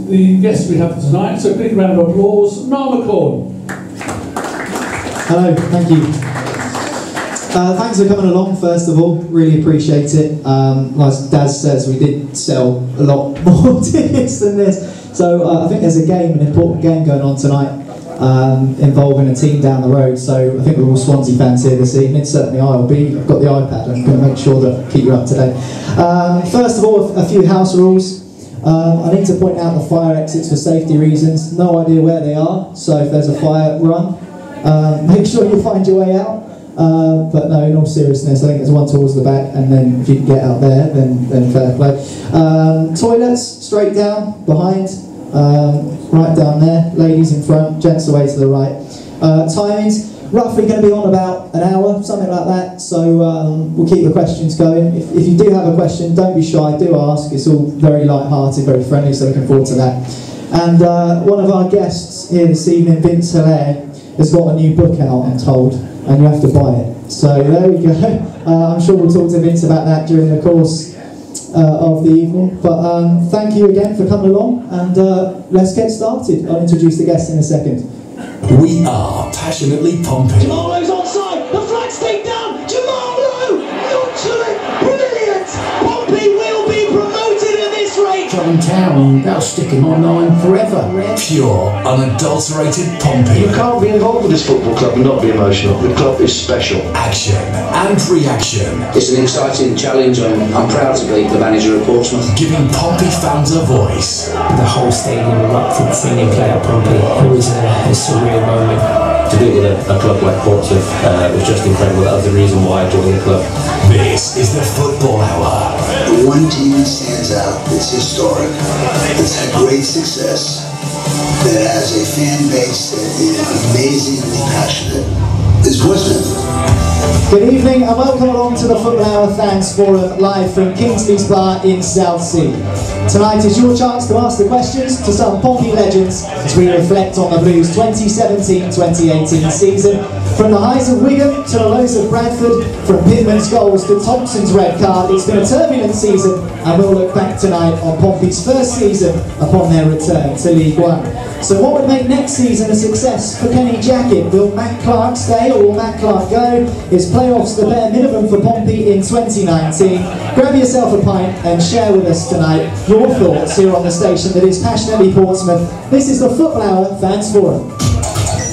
the guests we have for tonight. So a big round of applause. Niall McCaughan. Hello, thank you. Thanks for coming along, first of all. Really appreciate it. Like Daz says, we did sell a lot more tickets than this. So I think there's a game, an important game going on tonight, involving a team down the road. So I think we're all Swansea fans here this evening. Certainly I'll be. I've got the iPad. I'm going to make sure to keep you up to date. First of all, a few house rules. I need to point out the fire exits for safety reasons. No idea where they are, so if there's a fire, run. Make sure you find your way out. But no, in all seriousness, I think there's one towards the back, and then if you can get out there, then fair play. Toilets, straight down, behind, right down there. Ladies in front, gents away to the right. Timings, roughly going to be on about an hour, something like that, so we'll keep the questions going. If you do have a question, don't be shy, do ask. It's all very light-hearted, very friendly, so looking forward to that. And one of our guests here this evening, Vince Hilaire, has got a new book out, I'm told, and you have to buy it. So there we go. I'm sure we'll talk to Vince about that during the course of the evening. But thank you again for coming along, and let's get started. I'll introduce the guests in a second. We are passionately Pompey. Jamarlo's onside, the flag's taken down, Jamarlo, not to it, brilliant! Pompey will be promoted at this rate! John Town, that'll stick in my mind forever. Pure, unadulterated Pompey. You can't be involved with this football club and not be emotional. The club is special. Action and reaction. It's an exciting challenge. I'm proud to be the manager of Portsmouth. Giving Pompey fans a voice. The whole stadium erupted singing Play Out Pompey. It was a surreal moment. To do it with a club like Portsmouth was just incredible. That was the reason why I joined the club. This is the Football Hour. The one team that stands out, it's historic, it's had great success, that has a fan base that is amazingly passionate, is Portsmouth. Good evening and welcome along to the Football Hour Fans Forum, live from Kingsley's Bar in Southsea. Tonight is your chance to ask the questions to some Pompey legends as we reflect on the Blues' 2017-2018 season. From the highs of Wigan to the lows of Bradford, from Pittman's goals to Thompson's red card, it's been a turbulent season, and we'll look back tonight on Pompey's first season upon their return to League One. So what would make next season a success for Kenny Jackett? Will Matt Clark stay or will Matt Clark go? Is playoffs the bare minimum for Pompey in 2019? Grab yourself a pint and share with us tonight your thoughts here on the station that is passionately Portsmouth. This is the Football Hour Fans Forum.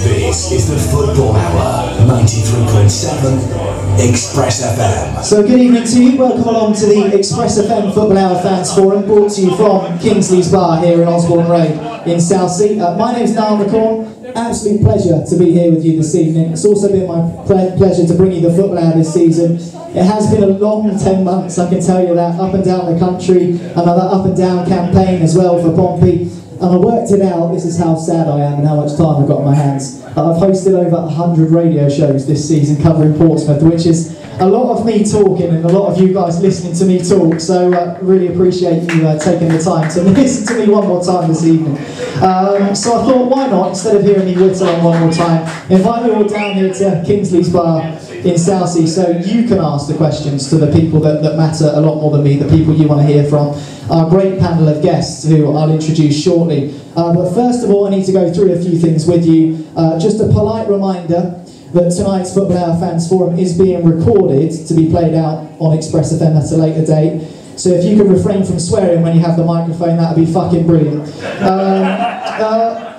This is the Football Hour, 93.7 Express FM. So good evening to you, welcome along to the Express FM Football Hour Fans Forum, brought to you from Kingsley's Bar here in Osborne Road in Southsea. My name's Niall McCaughan, absolute pleasure to be here with you this evening. It's also been my pleasure to bring you the Football Hour this season. It has been a long 10 months, I can tell you that, up and down the country, another up and down campaign as well for Pompey. And I worked it out, this is how sad I am and how much time I've got on my hands. I've hosted over 100 radio shows this season covering Portsmouth, which is a lot of me talking and a lot of you guys listening to me talk, so really appreciate you taking the time to listen to me one more time this evening. So I thought, why not, instead of hearing me whittle on one more time, invite you all down here to Kingsley's Bar in Southsea so you can ask the questions to the people that matter a lot more than me, the people you want to hear from. Our great panel of guests who I'll introduce shortly. But first of all, I need to go through a few things with you. Just a polite reminder that tonight's Football Hour Fans Forum is being recorded to be played out on Express FM at a later date. So if you could refrain from swearing when you have the microphone, that would be fucking brilliant.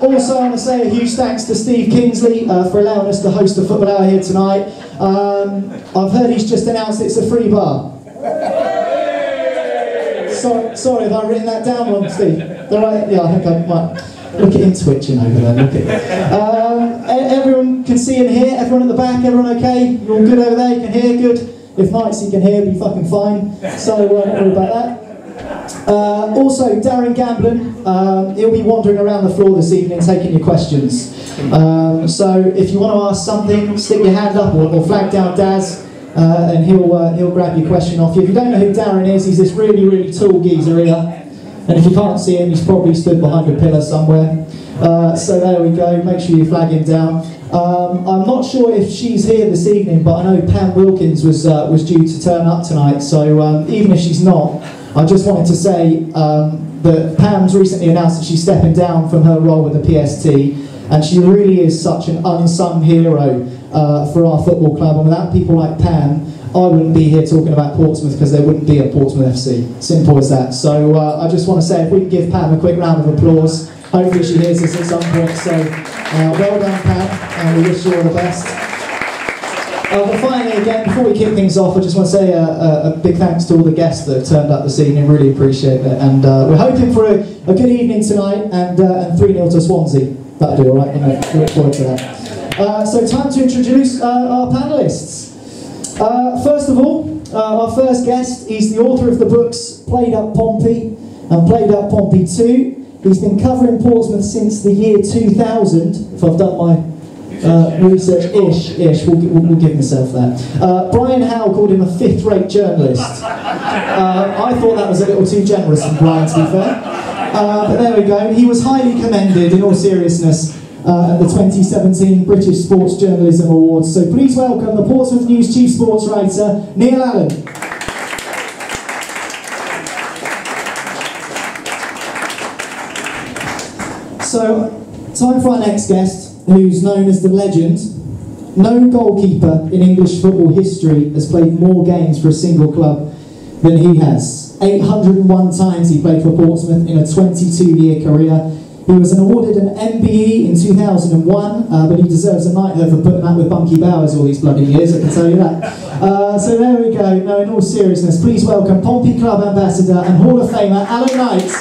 Also, I want to say a huge thanks to Steve Kingsley for allowing us to host the Football Hour here tonight. I've heard he's just announced it's a free bar. Sorry, have I written that down wrong, Steve? Right? Yeah, I think I might. Look at him twitching over there, look at him. Everyone can see and hear, everyone at the back, everyone okay? You're all good over there, you can hear, good? If not, so you can hear, be fucking fine. So don't worry about that. Also, Darren Gamblin, he'll be wandering around the floor this evening taking your questions. So if you want to ask something, stick your hand up or flag down Daz. And he'll grab your question off you. If you don't know who Darren is, he's this really, really tall geezer here. And if you can't see him, he's probably stood behind a pillar somewhere. So there we go, make sure you flag him down. I'm not sure if she's here this evening, but I know Pam Wilkins was due to turn up tonight. So even if she's not, I just wanted to say that Pam's recently announced that she's stepping down from her role with the PST, and she really is such an unsung hero for our football club, and without people like Pam, I wouldn't be here talking about Portsmouth, because there wouldn't be a Portsmouth FC. Simple as that. So I just want to say, if we can give Pam a quick round of applause. Hopefully she hears this at some point. So well done, Pam, and we wish you all the best. But finally, again, before we kick things off, I just want to say a big thanks to all the guests that have turned up this evening. Really appreciate it. And we're hoping for a good evening tonight, and 3-0 to Swansea. That'll do, all right? We look forward to that. So time to introduce our panellists. First of all, our first guest, he's the author of the books Played Up Pompey and Played Up Pompey 2. He's been covering Portsmouth since the year 2000, if I've done my research-ish, we'll give myself that. Brian Howe called him a fifth-rate journalist. I thought that was a little too generous from Brian, to be fair. But there we go. He was highly commended, in all seriousness, at the 2017 British Sports Journalism Awards. So please welcome the Portsmouth News Chief Sports Writer, Neil Allen. So, time for our next guest, who's known as the legend. No goalkeeper in English football history has played more games for a single club than he has. 801 times he played for Portsmouth in a 22-year career. He was awarded an MBE in 2001, but he deserves a knighthood for putting up with Bunky Bowers all these bloody years, I can tell you that. So there we go. No, in all seriousness, please welcome Pompey Club Ambassador and Hall of Famer Alan Knight.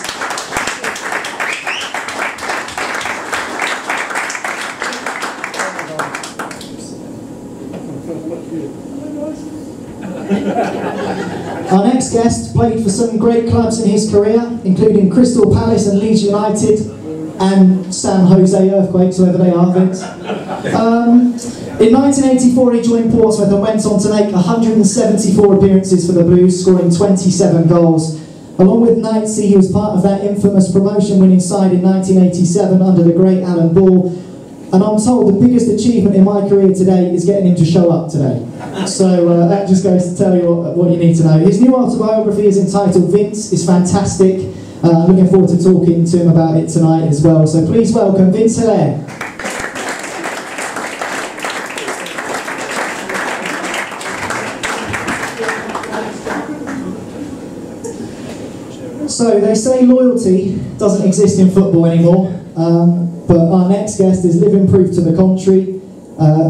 Our next guest played for some great clubs in his career, including Crystal Palace and Leeds United, and San Jose Earthquakes, whoever they are, Vince. In 1984 he joined Portsmouth and went on to make 174 appearances for the Blues, scoring 27 goals. Along with Southsea, he was part of that infamous promotion-winning side in 1987 under the great Alan Ball. And I'm told the biggest achievement in my career today is getting him to show up today. So that just goes to tell you what you need to know. His new autobiography is entitled Vince. It's fantastic. I'm looking forward to talking to him about it tonight as well. So please welcome Vince Hilaire. So they say loyalty doesn't exist in football anymore. But our next guest is living proof to the contrary.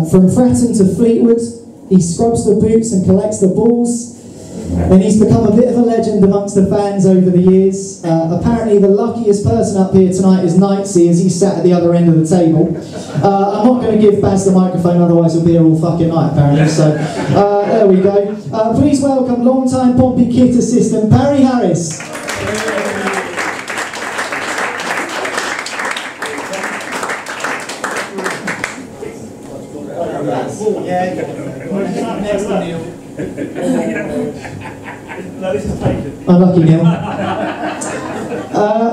From Fratton to Fleetwood, he scrubs the boots and collects the balls. And he's become a bit of a legend amongst the fans over the years. Apparently the luckiest person up here tonight is Southsea, as he's sat at the other end of the table. I'm not going to give Baz the microphone, otherwise he'll be here all fucking night apparently. So there we go. Please welcome long-time Pompey kit assistant Barry Harris. Unlucky Neil.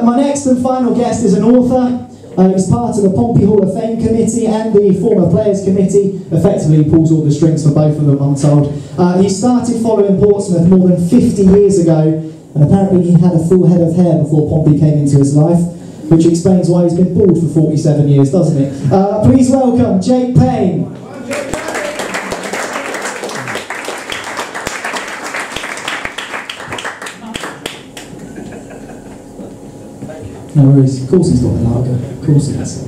My next and final guest is an author. He's part of the Pompey Hall of Fame committee and the former players committee. Effectively, he pulls all the strings for both of them, I'm told. He started following Portsmouth more than 50 years ago, and apparently he had a full head of hair before Pompey came into his life, which explains why he's been bald for 47 years, doesn't it? Please welcome Jake Payne. No worries, of course he's got the lager, of course he has.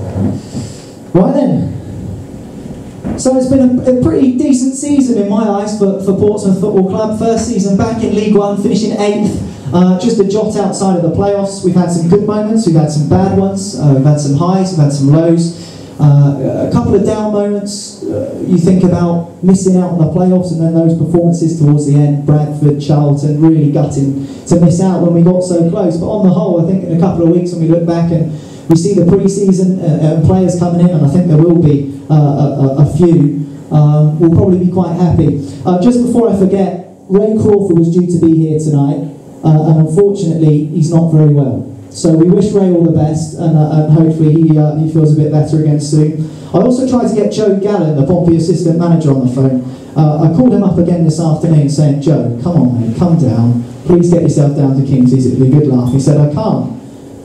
Right then, so it's been a pretty decent season in my eyes for Portsmouth Football Club. First season back in League One, finishing 8th, just a jot outside of the playoffs. We've had some good moments, we've had some bad ones, we've had some highs, we've had some lows. A couple of down moments, you think about missing out on the playoffs, and then those performances towards the end, Bradford, Charlton, really gutting to miss out when we got so close. But on the whole, I think in a couple of weeks when we look back and we see the pre-season players coming in, and I think there will be a few, we'll probably be quite happy. Just before I forget, Ray Crawford was due to be here tonight, and unfortunately he's not very well. So we wish Ray all the best, and hopefully he feels a bit better again soon. I also tried to get Joe Gallen, the Pompey assistant manager, on the phone. I called him up again this afternoon saying, Joe, come on mate, come down. Please get yourself down to Kingsley's, it'll be a good laugh. He said, I can't.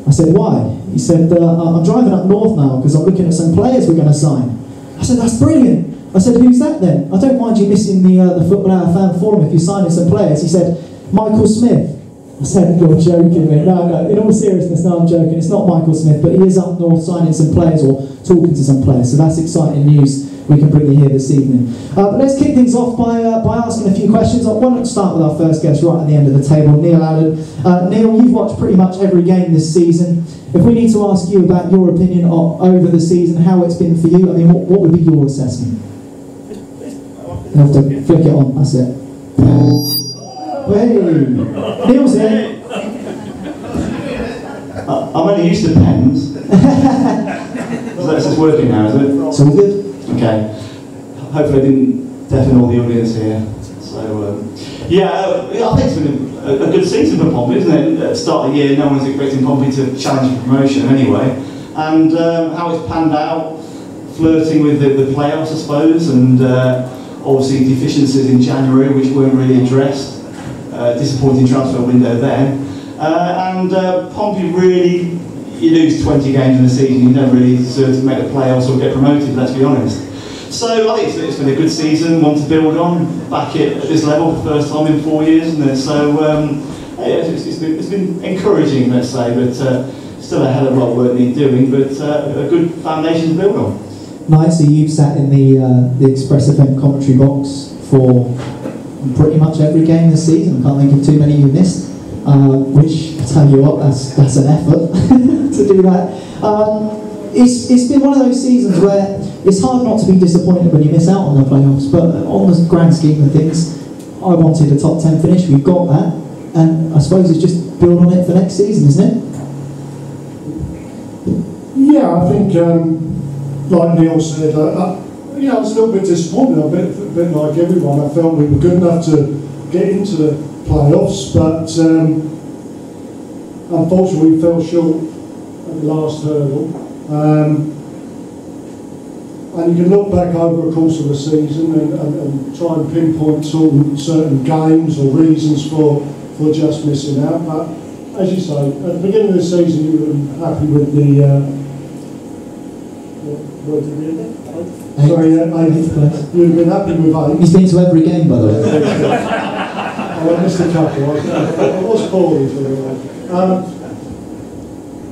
I said, why? He said, I'm driving up north now because I'm looking at some players we're going to sign. I said, that's brilliant. I said, who's that then? I don't mind you missing the Football Hour fan forum if you're signing some players. He said, Michael Smith. I said, you're joking me. No, in all seriousness, no, I'm joking. It's not Michael Smith, but he is up north signing some players or talking to some players. So that's exciting news we can bring you here this evening. But let's kick things off by asking a few questions. Why don't we start with our first guest right at the end of the table, Neil Allen. Neil, you've watched pretty much every game this season. If we need to ask you about your opinion over the season, how it's been for you, I mean, what would be your assessment? You have to flick it on, that's it. Hey, Neil's here. I'm only used to pens. So that's just working now, is it? It's all good. Okay. Hopefully I didn't deafen all the audience here. So, I think it's been a good season for Pompey, isn't it? At the start of the year, no one was expecting Pompey to challenge for promotion anyway. And how it's panned out, flirting with the playoffs, I suppose, and obviously deficiencies in January which weren't really addressed. Disappointing transfer window then. And Pompey really, you lose 20 games in the season, you don't really deserve to make the playoffs or get promoted, let's be honest. So I think it's been a good season, one to build on, back at this level for the first time in 4 years, isn't it? So it's been encouraging, let's say, but still a hell of a lot of work needs doing, but a good foundation to build on. Nice, so you've sat in the Express FM commentary box for pretty much every game this season. I can't think of too many you missed, which, I tell you what, that's an effort to do that. It's been one of those seasons where it's hard not to be disappointed when you miss out on the playoffs, but on the grand scheme of things, I wanted a top 10 finish, we've got that, and I suppose it's just build on it for next season, isn't it? Yeah, I think, like Neil said, I was a little bit disappointed, a bit like everyone. I felt we were good enough to get into the playoffs, but unfortunately we fell short at the last hurdle. And you can look back over the course of the season and try and pinpoint certain games or reasons for just missing out. But as you say, at the beginning of the season you were happy with the eighth place. You'd have been happy with 8. He's been to every game, by the way. I missed a couple. I was poorly for the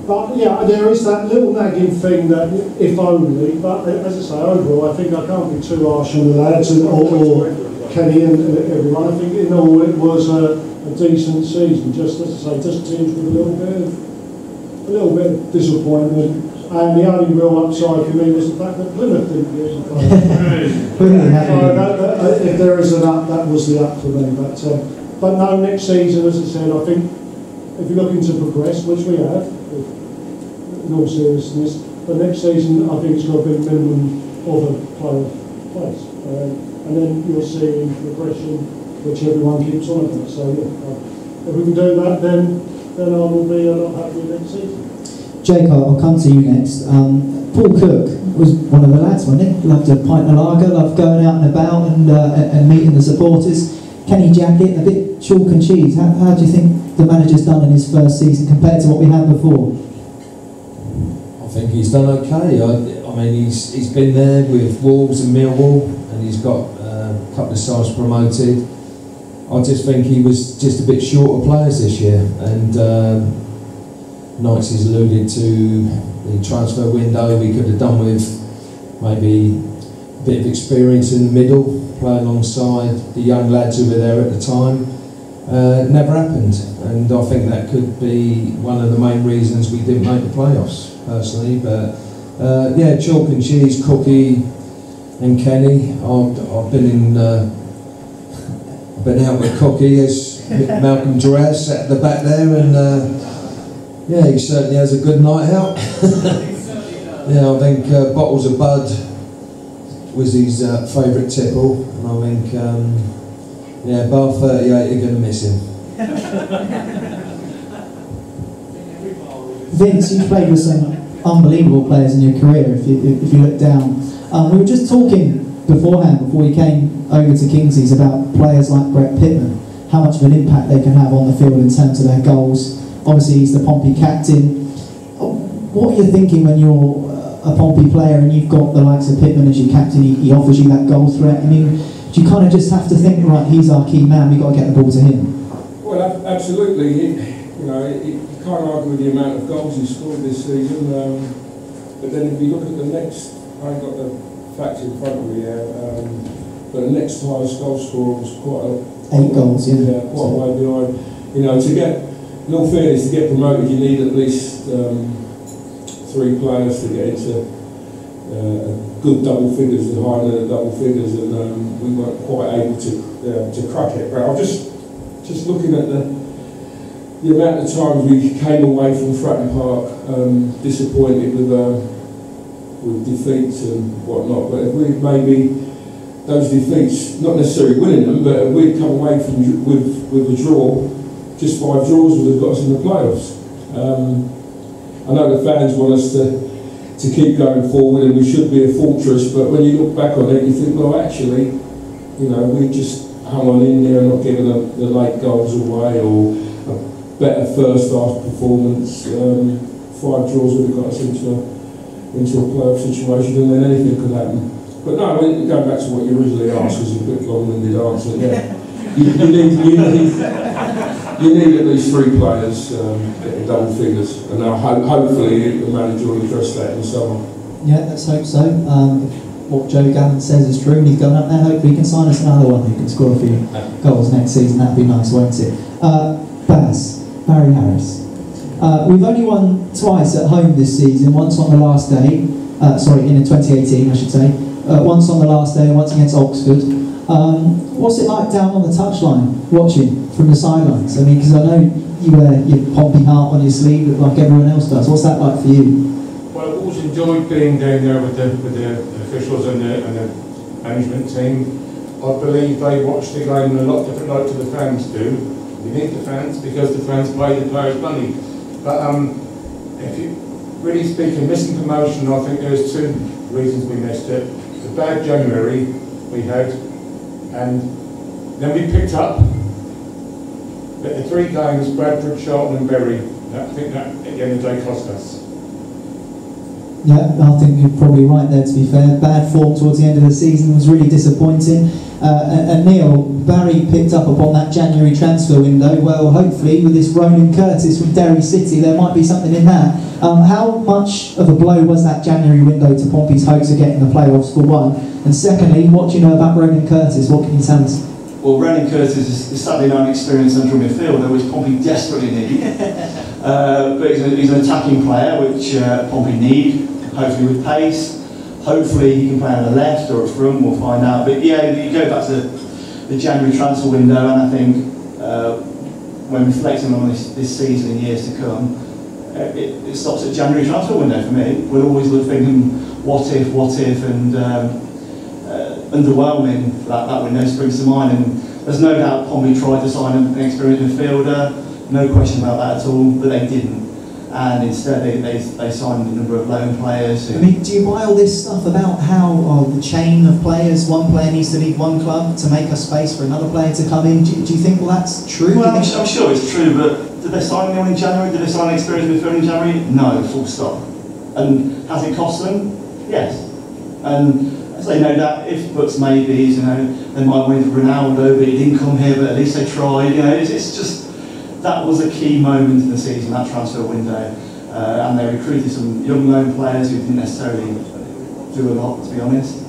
but yeah, there is that little nagging thing that if only, but as I say, overall I think I can't be too harsh on the lads or Kenny and everyone. I think in all it was a decent season, just as I say, just tinged with a little bit of disappointment. And the only real upside for me was the fact that Plymouth didn't get the play. If there is an up, that was the up for me. But no, next season, as I said, I think if you're looking to progress, which we have, in all seriousness, but next season I think it's got to be a minimum of a playoff place. And then you'll see progression, which everyone keeps on about. So yeah, if we can do that, then I will be a lot happier next season. Jake, I'll come to you next. Paul Cook was one of the lads, wasn't he? Loved a pint of lager, loved going out and about and meeting the supporters. Kenny Jackett, a bit chalk and cheese. How do you think the manager's done in his first season compared to what we had before? I think he's done okay. I mean, he's been there with Wolves and Millwall, and he's got a couple of sides promoted. I just think he was just a bit short of players this year, and Knights has alluded to the transfer window. We could have done with maybe a bit of experience in the middle, play alongside the young lads who were there at the time. Never happened, and I think that could be one of the main reasons we didn't make the playoffs, personally. But yeah, chalk and cheese, Cookie and Kenny. I've been out with Cookie as Malcolm Dress at the back there, and yeah, he certainly has a good night out. Yeah, I think Bottles of Bud was his favourite tipple, and I think yeah, bar 38 are going to miss him. Vince, you've played with some unbelievable players in your career. If you look down, we were just talking beforehand, before we came over to Kingsley's, about players like Brett Pittman, how much of an impact they can have on the field in terms of their goals. Obviously, he's the Pompey captain. what are you thinking when you're a Pompey player and you've got the likes of Pittman as your captain? He offers you that goal threat. I mean, do you kind of just have to think, right, he's our key man, we've got to get the ball to him? Well, absolutely. You can't argue with the amount of goals he scored this season. But then if you look at the next, I ain't got the facts in front of me here, but the next highest goal scorer was quite 8 goals, yeah. Quite a way behind. To get, in all fairness, to get promoted, you need at least 3 players to get into good double figures, the higher than the double figures, and we weren't quite able to crack it. But I'm just looking at the amount of times we came away from Fratton Park disappointed with defeats and whatnot. But if we maybe those defeats, not necessarily winning them, but if we'd come away from with a draw, just 5 draws would have got us in the playoffs. I know the fans want us to keep going forward and we should be a fortress, but when you look back on it, you think, well, actually, we just hung on in there, not giving the late goals away, or a better first half performance. 5 draws would have got us into a playoff situation, and then anything could happen. But no, going back to what you originally asked, was a bit long-winded answer. Yeah, you need at least 3 players in double figures, and now hopefully the manager will address that in the summer. Yeah, let's hope so. What Joe Gallen says is true, and he's going up there. Hopefully he can sign us another one who can score a few goals next season. That'd be nice, won't it? Barry Harris. We've only won twice at home this season. Once on the last day, in 2018, I should say. Once on the last day, and once against Oxford. What's it like down on the touchline, watching from the sidelines? I mean, because I know you wear your Pompey heart on your sleeve like everyone else does. What's that like for you? Well, I've always enjoyed being down there with the officials and the management team. I believe they watch the game in a lot different light to the fans do. You need the fans because the fans pay the players' money. But if you really speak of missing promotion, I think there's 2 reasons we missed it. The bad January we had, and then we picked up. But the 3 games, Bradford, Charlton and Bury, I think that at the end of the day cost us. Yeah, I think you're probably right there, to be fair. Bad form towards the end of the season was really disappointing. And Neil, Barry picked up upon that January transfer window. Well, hopefully with this Ronan Curtis from Derry City, there might be something in that. How much of a blow was that January window to Pompey's hopes of getting the playoffs, for one? And secondly, what do you know about Ronan Curtis? What can you tell us? Well, Ronan Curtis is sadly not an experienced central midfielder, which Pompey desperately need. But he's an attacking player, which Pompey need, hopefully with pace. Hopefully he can play on the left or at front, we'll find out. But yeah, you go back to the January transfer window, and I think when reflecting on this season and years to come, it stops at January transfer window for me. We're always thinking, what if, and underwhelming that window springs to mind. And there's no doubt Pompey tried to sign an experienced midfielder, no question about that at all, but they didn't. And instead they signed a number of loan players. I mean, do you buy all this stuff about how the chain of players, one player needs to leave one club to make a space for another player to come in? Do you think, well, that's true? Well, I'm sure it's true, but did they sign anyone in January? Did they sign an experienced midfielder in January? No, full stop. And has it cost them? Yes. And as they know that, if buts maybes, they might win for Ronaldo, but he didn't come here, but at least they tried. It's just, that was a key moment in the season, that transfer window, and they recruited some young loan players who didn't necessarily do a lot, to be honest.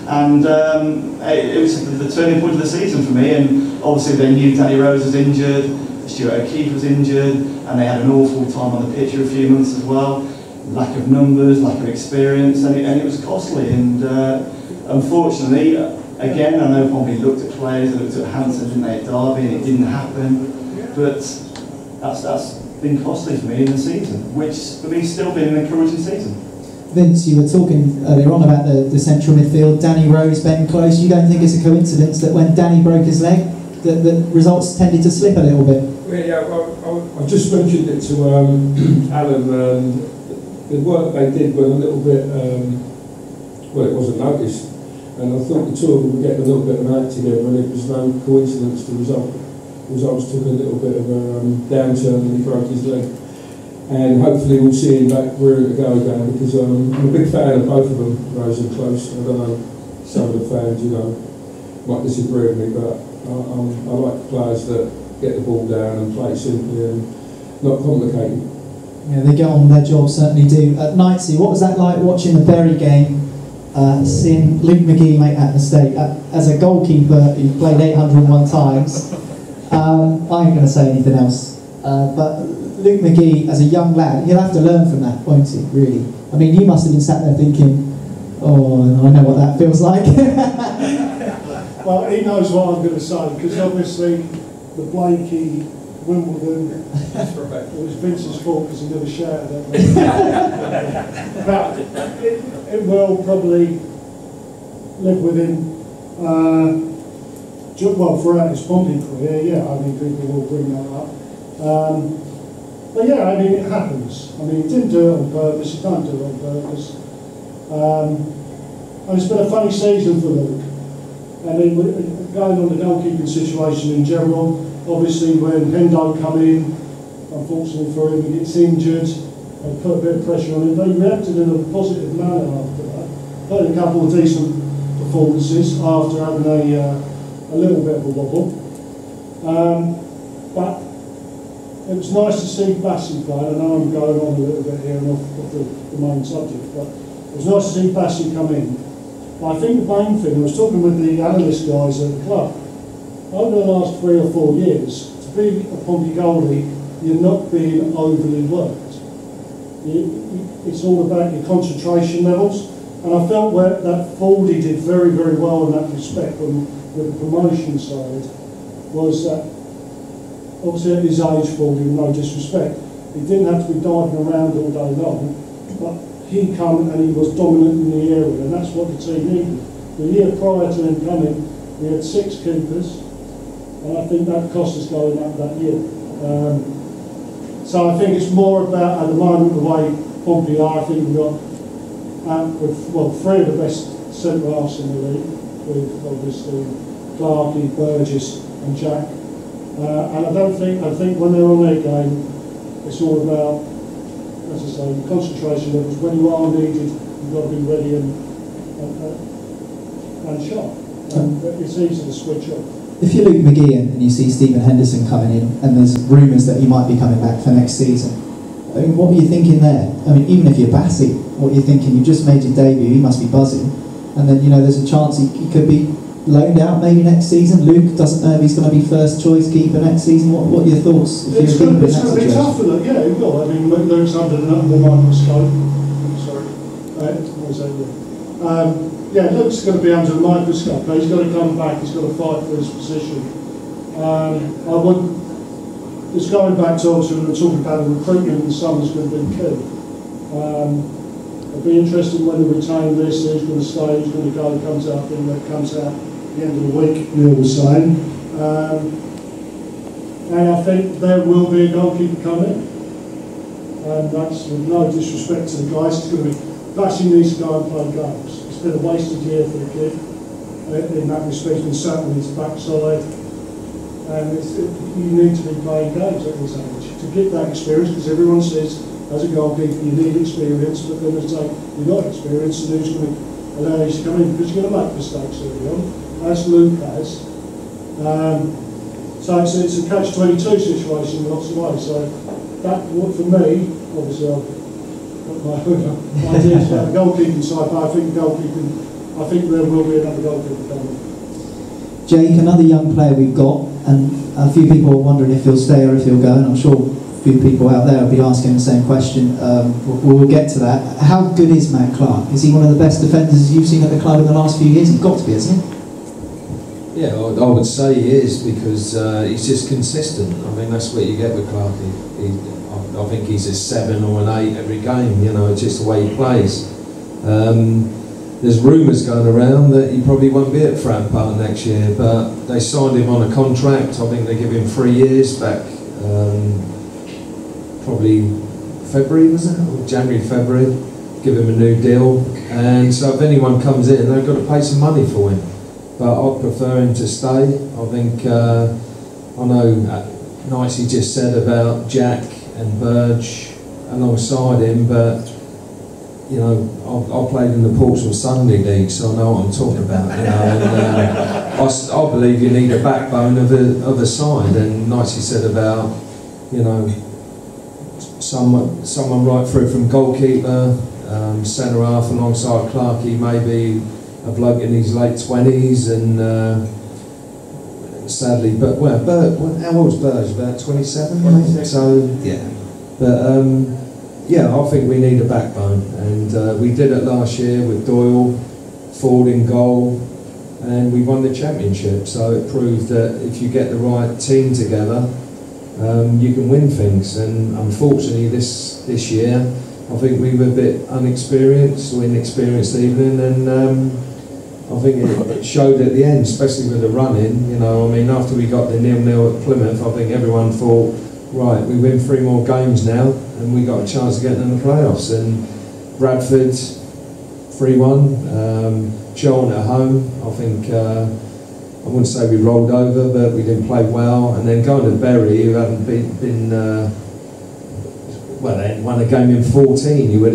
And it was the turning point of the season for me. And obviously they knew Danny Rose was injured, Stuart O'Keefe was injured, and they had an awful time on the pitch for a few months as well. Lack of numbers, lack of experience, and it was costly. And unfortunately, again, I know Pompey looked at players, they looked at Hansen, didn't they, at Derby, and it didn't happen. But that's been costly for me in the season, which for me still been an encouraging season. Vince, you were talking earlier on about the central midfield, Danny Rose, Ben Close. You don't think it's a coincidence that when Danny broke his leg, the results tended to slip a little bit? Well, I just mentioned it to Alan. The work they did was a little bit, it wasn't noticed. And I thought the 2 of them were getting a little bit of an act together, and it was no coincidence the results took a little bit of a downturn and he broke his leg. and hopefully we'll see him back ready to go again, because I'm a big fan of both of them, Rose and Close. I don't know, some of the fans, might disagree with me, but I like players that get the ball down and play simply and not complicated. Yeah, they get on with their job, certainly do. At Knightsey, what was that like watching the Bury game, seeing Luke McGee make that mistake? As a goalkeeper who played 801 times, I ain't going to say anything else. But Luke McGee, as a young lad, he'll have to learn from that, won't he, really? I mean, you must have been sat there thinking, oh, I know what that feels like. Well, he knows what I'm going to say, because obviously the Blakey Wimbledon, it was Vince's fault because he never shouted at me. But it will probably live within, well, throughout his Pompey career, yeah, I mean, people will bring that up. But yeah, I mean, it happens. I mean, he didn't do it on purpose, he don't do it on purpose. And it's been a funny season for Luke. I mean, going on the goalkeeping situation in general, obviously when Hendo come in, unfortunately for him, he gets injured and put a bit of pressure on him, but he reacted in a positive manner after that. Put in a couple of decent performances after having a little bit of a wobble. But it was nice to see Bassi play. I know I'm going on a little bit here and off the main subject, but it was nice to see Bassi come in. But I think the main thing, I was talking with the analyst guys at the club, over the last 3 or 4 years, to be a Pompey goalie, you're not being overly worked. It's all about your concentration levels, and I felt that Fordy did very, very well in that respect with the promotion side, was that obviously at his age, Fordy, with no disrespect, he didn't have to be diving around all day long, but he come and he was dominant in the area, and that's what the team needed. The year prior to him coming, we had 6 keepers, and I think that cost us going up that year. So I think it's more about, at the moment, the way Pompey are. I think we've got, 3 of the best centre-halves in the league, with obviously Clarkey, Burgess and Jack. And I think when they're on their game, it's all about, as I say, concentration levels. When you are needed, you've got to be ready and sharp. And it's easy to switch off. If you're Luke McGee and you see Stephen Henderson coming in, and there's rumours that he might be coming back for next season, I mean, what are you thinking there? I mean, even if you're Bassi, what are you thinking? You just made your debut, he must be buzzing. And then, there's a chance he could be loaned out maybe next season. Luke doesn't know if he's going to be first choice keeper next season. What are your thoughts? If it's going to be tough for Luke, yeah, it will. I mean, Luke's under the microscope. Sorry. What was that? Yeah, Luke's going to be under the microscope. He's got to come back, he's got to fight for his position. Just going back to obviously we were talking about the recruitment in the summer's going to be key. It'll be interesting when they retain this, who's going to stay, who's going to go, comes out, and that comes out at the end of the week, Neil was saying. And I think there will be a goalkeeper coming. And that's with no disrespect to the guys, it's going to be, Bassi needs to go and play games. It's been a wasted year for the kid. In that respect, he's been sat on his backside. And you need to be playing games at his age to get that experience, because everyone says, as a goalkeeper, you need experience, but then they say, you're not experienced, and who's going to allow you to come in? Because you're going to make mistakes early on, as Luke has. So it's a catch-22 situation in lots of ways. So that, for me, obviously I've got my ideas about the goalkeeping side, but I think there will be another goalkeeper coming. Jake, another young player we've got, and a few people are wondering if he'll stay or if he'll go, and I'm sure a few people out there will be asking the same question. We'll get to that. How good is Matt Clark? Is he one of the best defenders you've seen at the club in the last few years? He's got to be, hasn't he? Yeah, I would say he is, because he's just consistent. I mean, that's what you get with Clark. I think he's a 7 or an 8 every game, it's just the way he plays. There's rumours going around that he probably won't be at Fratton Park next year, but they signed him on a contract. I think they give him 3 years back, probably February, was it? Or January, February, give him a new deal. And so if anyone comes in, they've got to pay some money for him. But I'd prefer him to stay. I think, I know Nicey just said about Jack and Burge. alongside him, but you know, I played in the Portsmouth Sunday League, so I know what I'm talking about. You know, and I believe you need a backbone of a side, and nicely said about, you know, someone right through from goalkeeper, centre half alongside Clarkey, maybe a bloke in his late 20s, and sadly, but well, how old's Burge? About 27, 26. So yeah, but yeah, I think we need a backbone, and we did it last year with Doyle, Ford in goal, and we won the championship. So it proved that if you get the right team together, you can win things. And unfortunately, this year, I think we were a bit inexperienced even, and I think it showed at the end, especially with the run-in. You know, I mean, after we got the 0-0 at Plymouth, I think everyone thought, right, we win 3 more games now, and we got a chance of getting in the playoffs. And Bradford 3-1, Charlton at home. I think I wouldn't say we rolled over, but we didn't play well. And then going to Bury, who hadn't been well, they won a game in 14. You would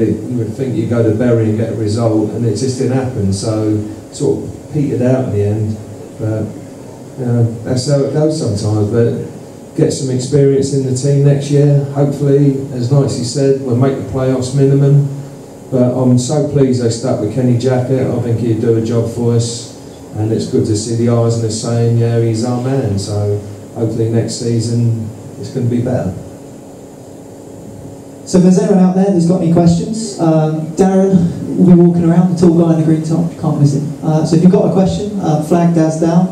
think you'd go to Bury and get a result, and it just didn't happen. So sort of petered out in the end. But that's how it goes sometimes. But get some experience in the team next year. Hopefully, as Nicey said, we'll make the playoffs minimum. But I'm so pleased they stuck with Kenny Jackett. I think he'd do a job for us, and it's good to see the eyes and the saying, yeah, he's our man. So hopefully next season it's going to be better. So if there's anyone out there who's got any questions, Darren will be walking around, the tall guy in the green top, can't miss him. So if you've got a question, flag Daz down.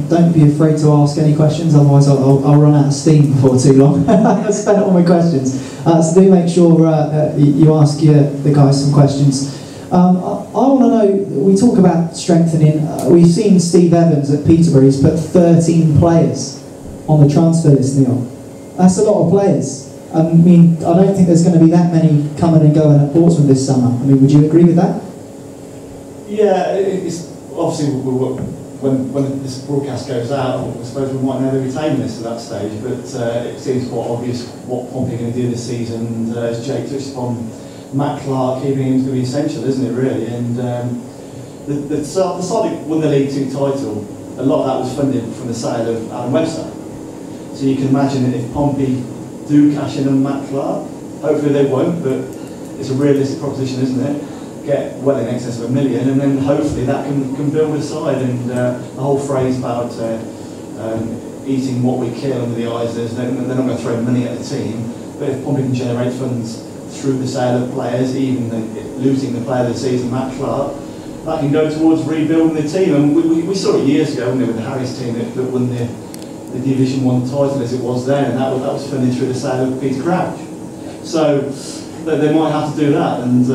Don't be afraid to ask any questions, otherwise I'll run out of steam before too long. I've spent all my questions. So do make sure you ask the guys some questions. I want to know, we talk about strengthening. We've seen Steve Evans at Peterborough, he's put 13 players on the transfer list, Neil. That's a lot of players. I mean, I don't think there's going to be that many coming and going at Portsmouth this summer. I mean, would you agree with that? Yeah, it's obviously when this broadcast goes out, I suppose we might never retain this at that stage, but it seems quite obvious what Pompey are going to do this season. And as Jake touched upon, Matt Clark, keeping him is going to be essential, isn't it, really? And the side that won the League 2 title, a lot of that was funded from the sale of Adam Webster. So you can imagine that if Pompey do cash in on Matt Clark, hopefully they won't, but it's a realistic proposition, isn't it? Get well in excess of $1 million, and then hopefully that can build a side. And the whole phrase about eating what we kill under the eyes, they're not going to throw money at the team, but if Pompey can generate funds through the sale of players, even losing the player of the season, Matt Clark, that can go towards rebuilding the team. And we saw it years ago, wasn't it, with the Harris team that won the Division 1 title as it was then, and that was funded through the sale of Peter Crouch. So they might have to do that, and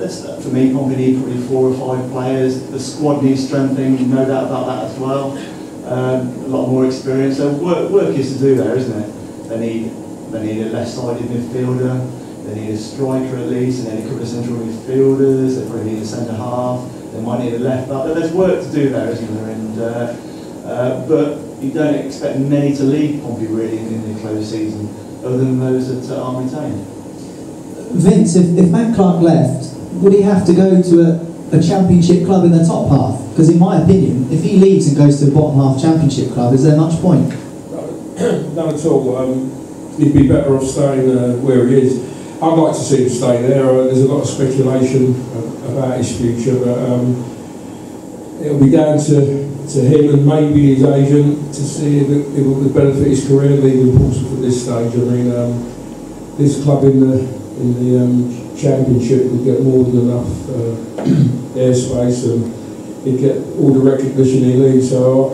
that's, for me, Pompey need probably 4 or 5 players. The squad needs strengthening, no doubt about that as well. A lot more experience. So work is to do there, isn't it? They need a left-sided midfielder. They need a striker at least, and then a couple of central midfielders. They probably need a centre half. They might need a left back. There's work to do there, isn't there? And but you don't expect many to leave Pompey really in the close season, other than those that are retained. Vince, if Matt Clark left, would he have to go to a championship club in the top half? Because in my opinion, if he leaves and goes to a bottom half championship club, is there much point? None at all. He'd be better off staying where he is. I'd like to see him stay there. There's a lot of speculation about his future, but it'll be down to him and maybe his agent to see if it will benefit his career leaving Portsmouth at this stage. I mean, this club in the championship would get more than enough airspace, and he'd get all the recognition he needs. So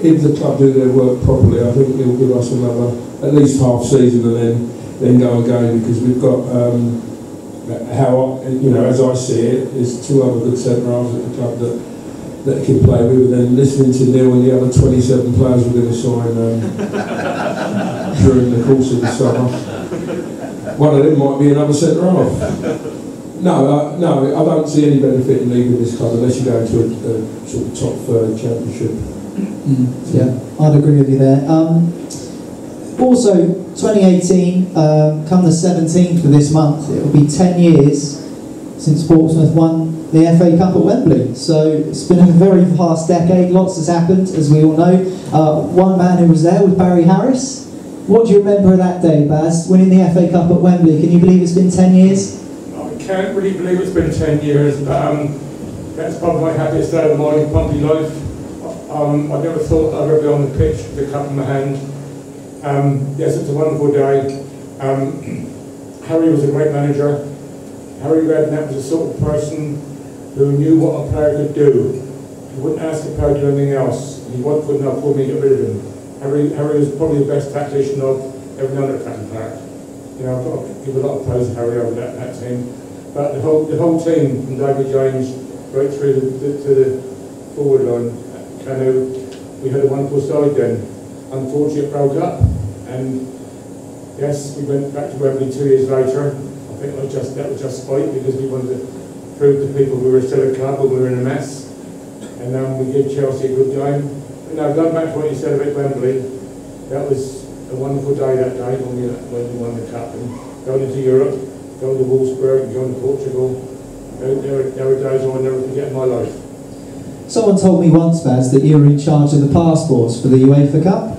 if the club do their work properly, I think it'll give us another at least half season, and then go again, because we've got as I see it, there's 2 other good centre halves at the club that can play with, and then listening to Neil and the other 27 players we're going to sign during the course of the summer. One of them might be another centre half. No, I don't see any benefit in leaving this club unless you go into a sort of top third championship. Yeah, I'd agree with you there. Also, 2018, come the 17th of this month, it will be 10 years since Portsmouth won the FA Cup at Wembley. So it's been a very fast decade, lots has happened, as we all know. One man who was there was Barry Harris. What do you remember of that day, Baz, winning the FA Cup at Wembley? Can you believe it's been 10 years? I can't really believe it's been 10 years, but that's probably my happiest day of my Pompey life. I never thought I'd ever be on the pitch with the cup in my hand. Yes, it's a wonderful day. Harry was a great manager. Harry Redknapp was the sort of person who knew what a player could do. He wouldn't ask a player to do anything else. He wasn't good enough for me to get rid of him. Harry was probably the best tactician of every other attacking player. You know, I've got to give a lot of praise to Harry over that team. But the whole team, from David James right through to the forward line, we had a wonderful side then. Unfortunately, it broke up, and yes, we went back to Wembley 2 years later. I think that was just spite, because we wanted to prove to people we were still a club and we were in a mess. And we gave Chelsea a good game. And now, going back to what you said about Wembley, that was a wonderful day that day when we won the cup. And going into Europe, going to Wolfsburg and going to Portugal, there were days I'll never forget in my life. Someone told me once, Baz, that you were in charge of the passports for the UEFA Cup.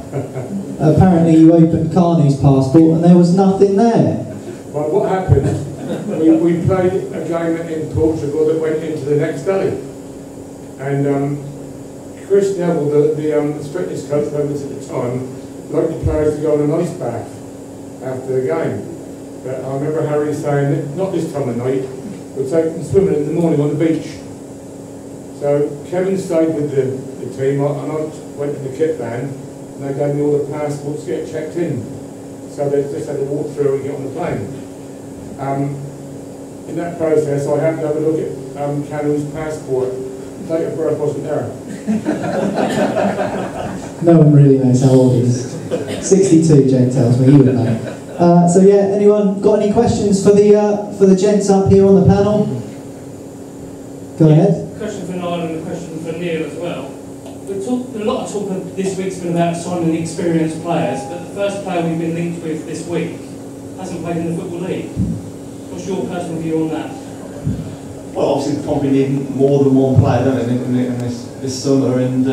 Apparently you opened Carney's passport and there was nothing there. Well, what happened, we played a game in Portugal that went into the next day. And Chris Neville, the fitness coach at the time, liked the players to go on an ice bath after the game. But I remember Harry saying, not this time of night, we'll take them swimming in the morning on the beach. So Kevin stayed with the team, and I went in the kit van, and they gave me all the passports to get checked in. So they just had to walk through and get on the plane. In that process, I happened to have a look at Canu's passport. Date of birth wasn't there. No one really knows how old he is. 62, Jake tells me, you would know. So yeah, anyone got any questions for the gents up here on the panel? Go ahead. Question for Niall and a question for Neil as well. A lot of talk this week's been about signing experienced players, but the first player we've been linked with this week hasn't played in the Football League. What's your personal view on that? Well, obviously Pompey need more than one player, don't they, in this summer, and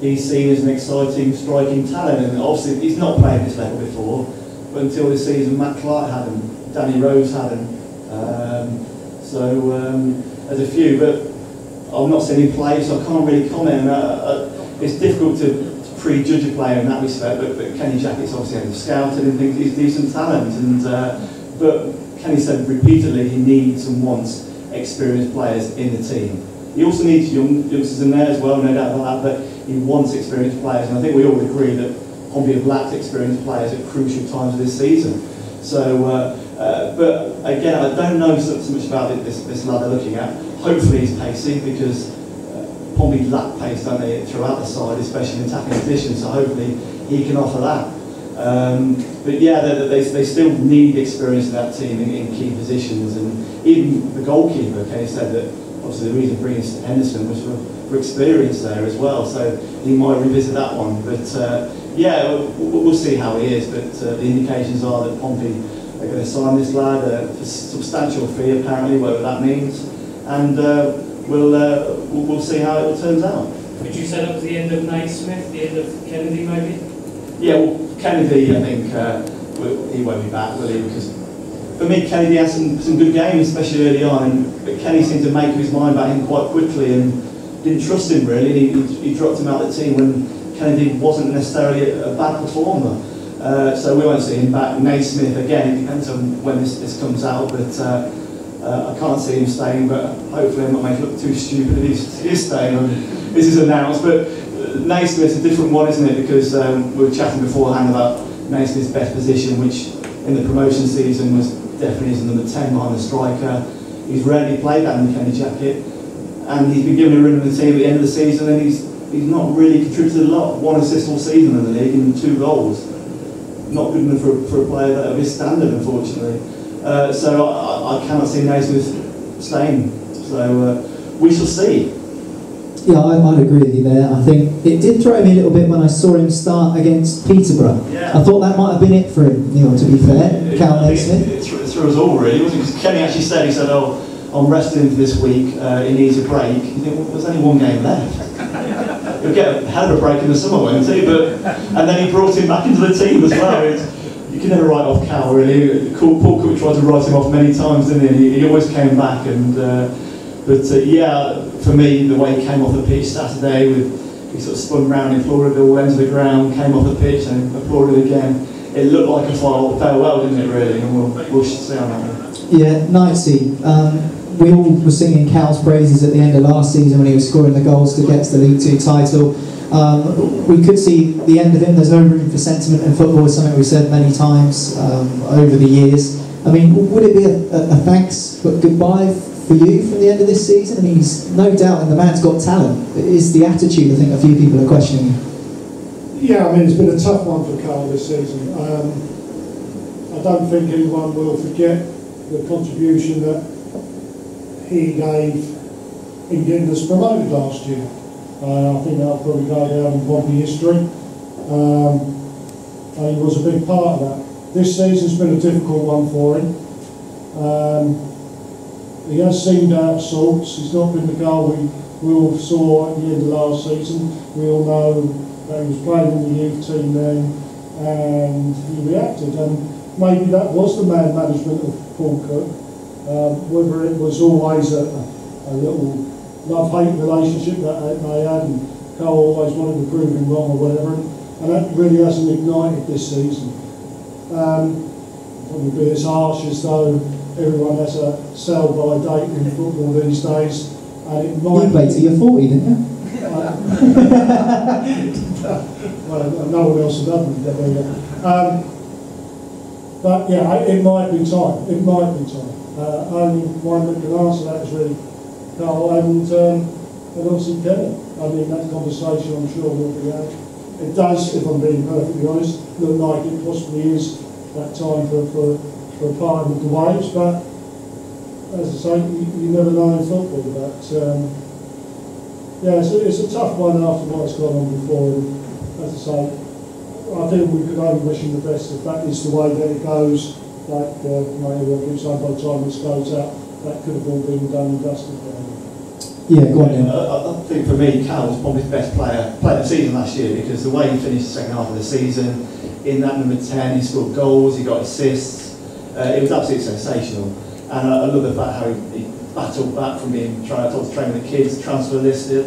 he's seen as an exciting, striking talent, and obviously he's not played this level before, but until this season Matt Clark had him, Danny Rose had him, there's a few, but I've not seen him play, so I can't really comment. It's difficult to prejudge a player in that respect, but Kenny Jackett's obviously scouted and thinks he's decent talent, and but Kenny said repeatedly he needs and wants experienced players in the team. He also needs youngsters in there as well, no doubt about that, but he wants experienced players, and I think we all agree that Pompey have lacked experienced players at crucial times of this season. So, but again, I don't know so much about this lad they're looking at. Hopefully he's pacey, because Pompey lack pace, don't they, throughout the side, especially in attacking positions, so hopefully he can offer that. But yeah, they still need experience in that team in key positions, and even the goalkeeper, okay, said that obviously the reason for bringing Henderson was for experience there as well, so he might revisit that one. But yeah, we'll see how he is, but the indications are that Pompey are going to sign this lad for substantial fee, apparently, whatever that means, and we'll see how it turns out. Would you say that was the end of Naismith, the end of Kennedy maybe? Yeah, well, Kennedy, I think he won't be back, will he? Because for me, Kennedy had some good games, especially early on, but Kenny seemed to make up his mind about him quite quickly and didn't trust him really. He dropped him out of the team when Kennedy wasn't necessarily a bad performer. So we won't see him back. Naismith, again, it depends on when this comes out, but I can't see him staying, but hopefully I'm not making it look too stupid if he's staying when this is announced. But Naismith's a different one, isn't it? Because we were chatting beforehand about Naismith's best position, which in the promotion season was definitely his number 10 behind the striker. He's rarely played that in the Kenny jacket, and he's been given a run in the team at the end of the season, and he's not really contributed a lot. 1 assist all season in the league and 2 goals. Not good enough for a player of his standard, unfortunately. So I cannot see Naismith staying. So we shall see. Yeah, I'd agree with you there. I think it did throw me a little bit when I saw him start against Peterborough. Yeah. I thought that might have been it for him, you know, to be fair. Cal Naismith. It threw us all, really, wasn't it? Because Kenny actually said, oh, I'm resting him for this week, he needs a break. You think, well, there's only one game left. He'll get a hell of a break in the summer, won't he? And then he brought him back into the team as well. You can never write off Cal, really. Paul Cook tried to write him off many times, didn't he? He always came back. Yeah, for me, the way he came off the pitch Saturday, he sort of spun round, implored all ends of the ground, came off the pitch and applauded again. It looked like a farewell, didn't it, really? And we'll see on that one. Yeah, Knightsy. We all were singing Cal's praises at the end of last season when he was scoring the goals to get to the League 2 title. We could see the end of him. There's no room for sentiment in football. It's something we've said many times over the years. I mean, would it be a thanks but goodbye for you from the end of this season? I mean, he's no doubt, and the man's got talent. It's the attitude I think a few people are questioning. Yeah, I mean, it's been a tough one for Carl this season. I don't think anyone will forget the contribution that he gave in getting us promoted last year. I think that'll probably go down in Pompey history. And he was a big part of that. This season's been a difficult one for him. He has seemed out of sorts. He's not been the goal we all saw at the end of last season. We all know that he was playing in the youth team then, and he reacted. And maybe that was the man management of Paul Cook. Whether it was always a little love-hate relationship that they had, and Carl always wanted to prove him wrong or whatever, and that really hasn't ignited this season. Probably be as harsh as though everyone has a sell-by date in football these days, and it might. You played till you're 40, didn't you? Well, no one else has done that. But yeah, it might be time. It might be time. Only one that can answer that is really Carl and obviously Kenny. I mean, that conversation I'm sure will be had. It does, if I'm being perfectly honest, look like it possibly is that time for a part with the waves, but as I say, you never know in football. But yeah, it's a tough one after what's gone on before. And as I say, I think we could only wish him the best if that is the way that it goes. Like everyone keeps saying, by the time this goes out, that could have all been done and dusted. Yeah, go on then. I think for me, Cal was probably the best player of the season last year, because the way he finished the second half of the season, in that number 10, he scored goals, he got assists. It was absolutely sensational. And I love the fact how he battled back from being told to train with the kids, transfer listed.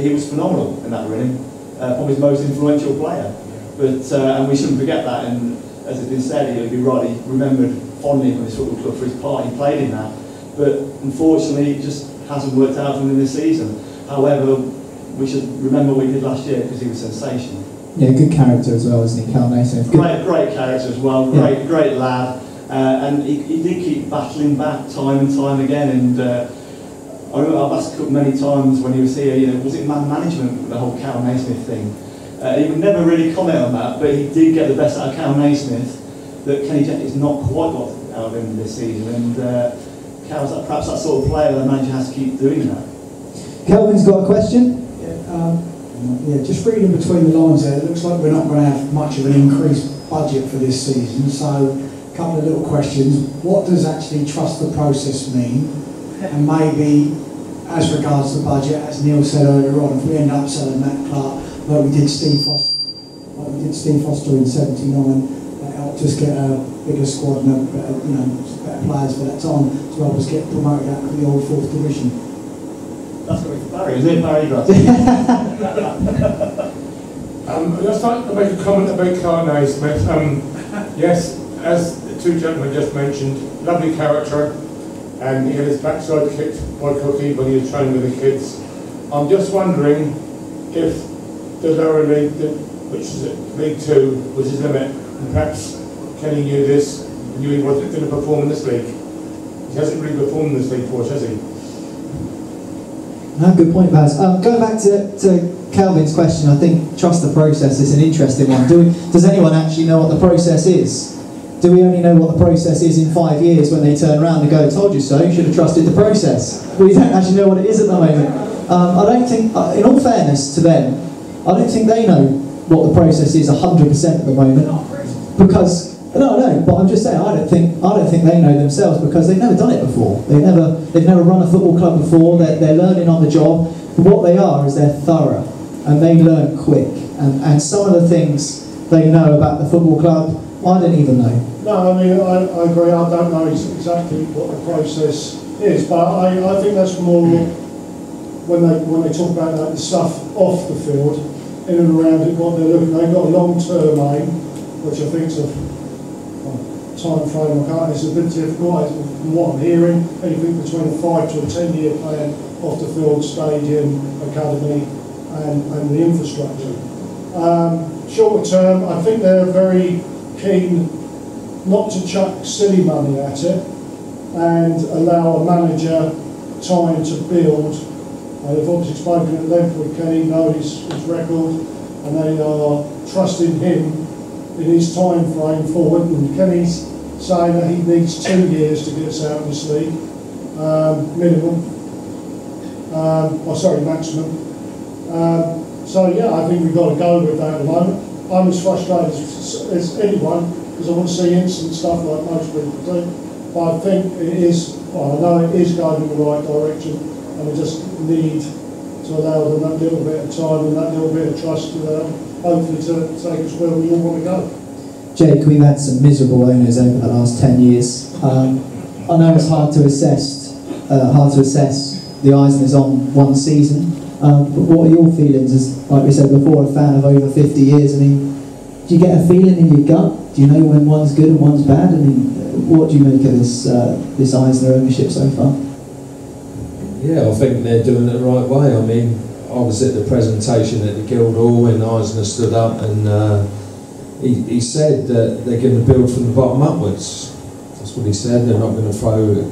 He was phenomenal in that running, probably the most influential player. But and we shouldn't forget that. And as has been said, he'll be rightly remembered fondly from this football club for his part he played in that. But unfortunately, it just hasn't worked out for him in this season. However, we should remember what he did last year, because he was sensational. Yeah, good character as well, isn't he, Cal Naismith? Great character as well. Great lad. And he did keep battling back time and time again. And I remember I've asked Cook many times when he was here, was it man management, the whole Cal Naismith thing? He would never really comment on that, but he did get the best out of Cal Naismith that Kenny Jenkins not quite got out of him this season. And Cal's perhaps that sort of player, the manager has to keep doing that. Kelvin's got a question? Yeah, just reading between the lines there, it looks like we're not going to have much of an increased budget for this season. So, a couple of little questions. What does actually trust the process mean? And maybe, as regards the budget, as Neil said earlier on, if we end up selling Matt Clark, like we did Steve Foster in '79, that helped us get a bigger squad and better players for that time to help us get promoted out of the old 4th division. That's going to be for Barry, isn't it? Barry Grass. I'd just like to make a comment about Carl Naismith. Yes, as the two gentlemen just mentioned, lovely character, and he had his backside kicked by Cookie when he was training with the kids. I'm just wondering if the lower league, which is League 2, was his limit, and perhaps Kenny knew this, knew he wasn't going to perform in this league. He hasn't really performed in this league for us, has he? No, good point, Baz. Going back to Kelvin's question, I think trust the process is an interesting one. Does anyone actually know what the process is? Do we only know what the process is in 5 years when they turn around and go, told you so, you should have trusted the process? We don't actually know what it is at the moment. I don't think, in all fairness to them, I don't think they know what the process is 100% at the moment. Because, no, but I'm just saying, I don't think they know themselves because they've never done it before. They've never run a football club before. They're learning on the job. But what they are is they're thorough, and they learn quick. And some of the things they know about the football club, I didn't even know. No, I mean, I agree. I don't know exactly what the process is, but I think that's more when they talk about the stuff off the field, in and around it, what they're looking. They've got a long-term aim, which I think is a time frame. It's a bit difficult. From what I'm hearing, anything between a 5 to a 10-year plan off the field, stadium, academy, and the infrastructure. Shorter term, I think they're very keen not to chuck silly money at it and allow a manager time to build. They've obviously spoken at length with Kenny, know his record, and they are trusting him in his time frame forward. And Kenny's saying that he needs 2 years to get us out of this league, minimum. Maximum. So yeah, I think we've got to go with that at the moment. I'm as frustrated as anyone because I want to see instant stuff like most people do. But I think it is, I know it is going in the right direction, and we just need to allow them that little bit of time and that little bit of trust to hopefully to take us where we all want to go. Jake, we've had some miserable owners over the last 10 years. I know it's hard to assess the Eisners on one season. But what are your feelings as, like we said before, a fan of over 50 years? I mean, do you get a feeling in your gut? Do you know when one's good and one's bad? I mean, what do you make of this Eisner ownership so far? Yeah, I think they're doing it the right way. I mean, I was at the presentation at the Guildhall when Eisner stood up and he said that they're going to build from the bottom upwards. That's what he said. They're not going to throw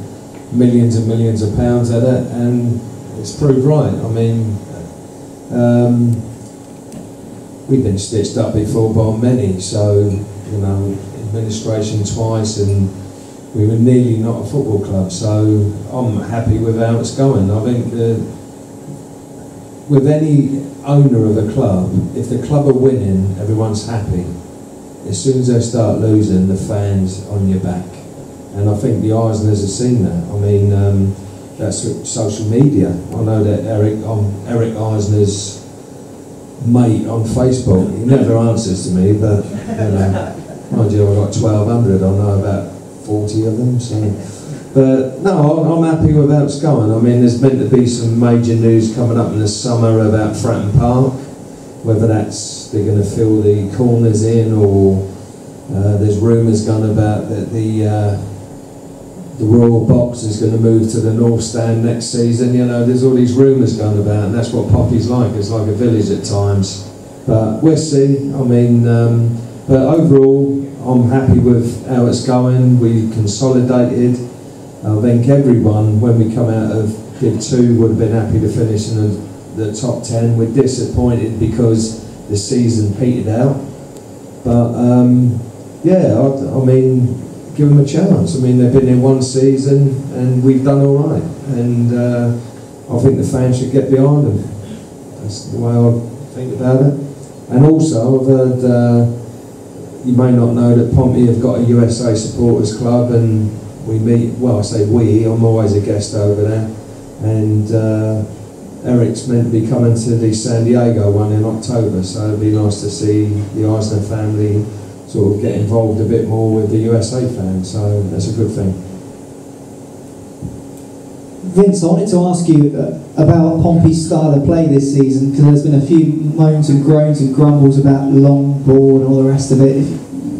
millions and millions of pounds at it, and it's proved right. I mean, we've been stitched up before by many, so, you know, administration twice, and we were nearly not a football club, so I'm happy with how it's going. I think with any owner of a club, if the club are winning, everyone's happy. As soon as they start losing, the fans on your back. And I think the Eisners have seen that. I mean, that's social media. I know that Eric Eisner's mate on Facebook. He never answers to me, but you know, mind you, I've got 1,200. I know about 40 of them. So, but no, I'm happy with how it's going. I mean, there's meant to be some major news coming up in the summer about Fratton Park. Whether that's they're going to fill the corners in, or there's rumours going about that the Royal Box is going to move to the North Stand next season. You know, there's all these rumours going about, and that's what Poppy's like. It's like a village at times. But we'll see. I mean, but overall, I'm happy with how it's going. We consolidated. I think everyone, when we come out of Div 2, would have been happy to finish in the top 10. We're disappointed because the season petered out. But yeah, I mean, give them a chance. I mean, they've been in one season and we've done all right. And I think the fans should get behind them. That's the way I think about it. And also, I've heard, you may not know that Pompey have got a USA supporters club, and we meet, well, I say we, I'm always a guest over there. And Eric's meant to be coming to the San Diego one in October, so it'd be nice to see the Eisner family sort of get involved a bit more with the USA fans, so that's a good thing. Vince, I wanted to ask you about Pompey's style of play this season, because there's been a few moans and groans and grumbles about long ball and all the rest of it.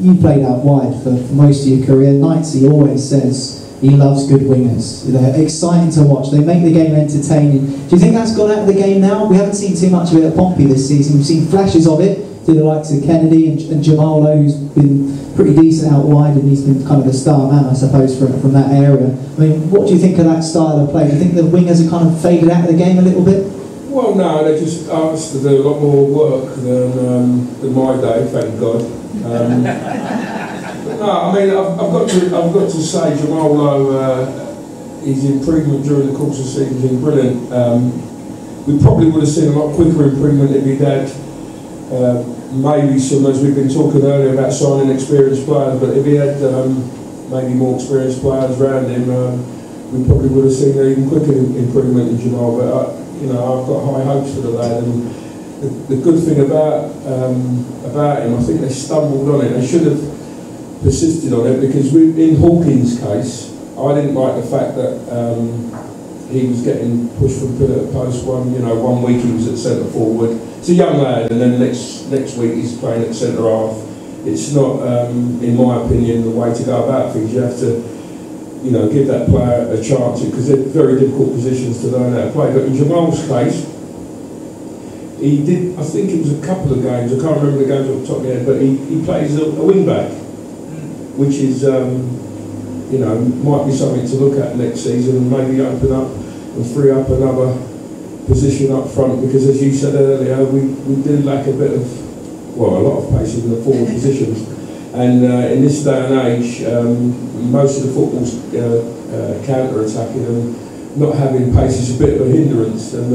You played out wide for most of your career. Knightsey always says he loves good wingers. They're exciting to watch. They make the game entertaining. Do you think that's gone out of the game now? We haven't seen too much of it at Pompey this season. We've seen flashes of it through the likes of Kennedy and Jamalo, who's been pretty decent out wide, and he's been kind of the star man, I suppose, from that area. I mean, what do you think of that style of play? Do you think the wingers have kind of faded out of the game a little bit? Well, no, they just asked to do a lot more work than my day, thank God. No, I mean, I've got to say, Jamalo, his improvement during the course of the season has been brilliant. we probably would have seen a lot quicker improvement if he'd had maybe some, as we've been talking earlier about signing experienced players, but if he had maybe more experienced players around him, we probably would have seen an even quicker improvement in Jamal. But you know, I've got high hopes for the lad, and the good thing about him, I think they stumbled on it. They should have persisted on it, because in Hawkins' case, I didn't like the fact that he was getting pushed from pillar to post. One week he was at centre forward. It's a young lad, and then next week he's playing at centre half. It's not, in my opinion, the way to go about things. You have to, give that player a chance, because they're very difficult positions to learn how to play. But in Jamal's case, he did. I think it was a couple of games. I can't remember the games off the top of my head, but he plays a wing back, which is. Might be something to look at next season, and maybe open up and free up another position up front, because as you said earlier, we do lack a lot of pace in the forward positions, and in this day and age, most of the football's counter-attacking, and not having pace is a bit of a hindrance, and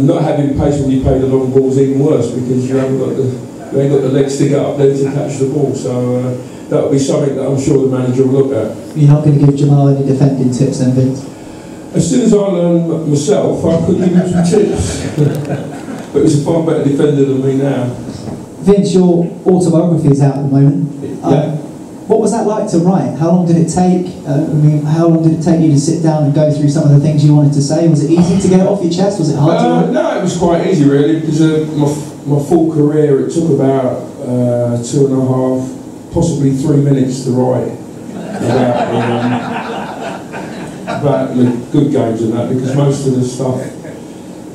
not having pace when you play the long ball is even worse, because you ain't got the legs to get up there to catch the ball. So that'll be something that I'm sure the manager will look at. You're not going to give Jamal any defending tips then, Vince? As soon as I learn myself, I could give him some tips. But he's a far better defender than me now. Vince, your autobiography is out at the moment. Yeah. What was that like to write? How long did it take? How long did it take you to sit down and go through some of the things you wanted to say? Was it easy to get it off your chest? Was it hard to write? No, it was quite easy really, because my full career, it took about 2.5, possibly 3 minutes to write about the good games and that, because most of the stuff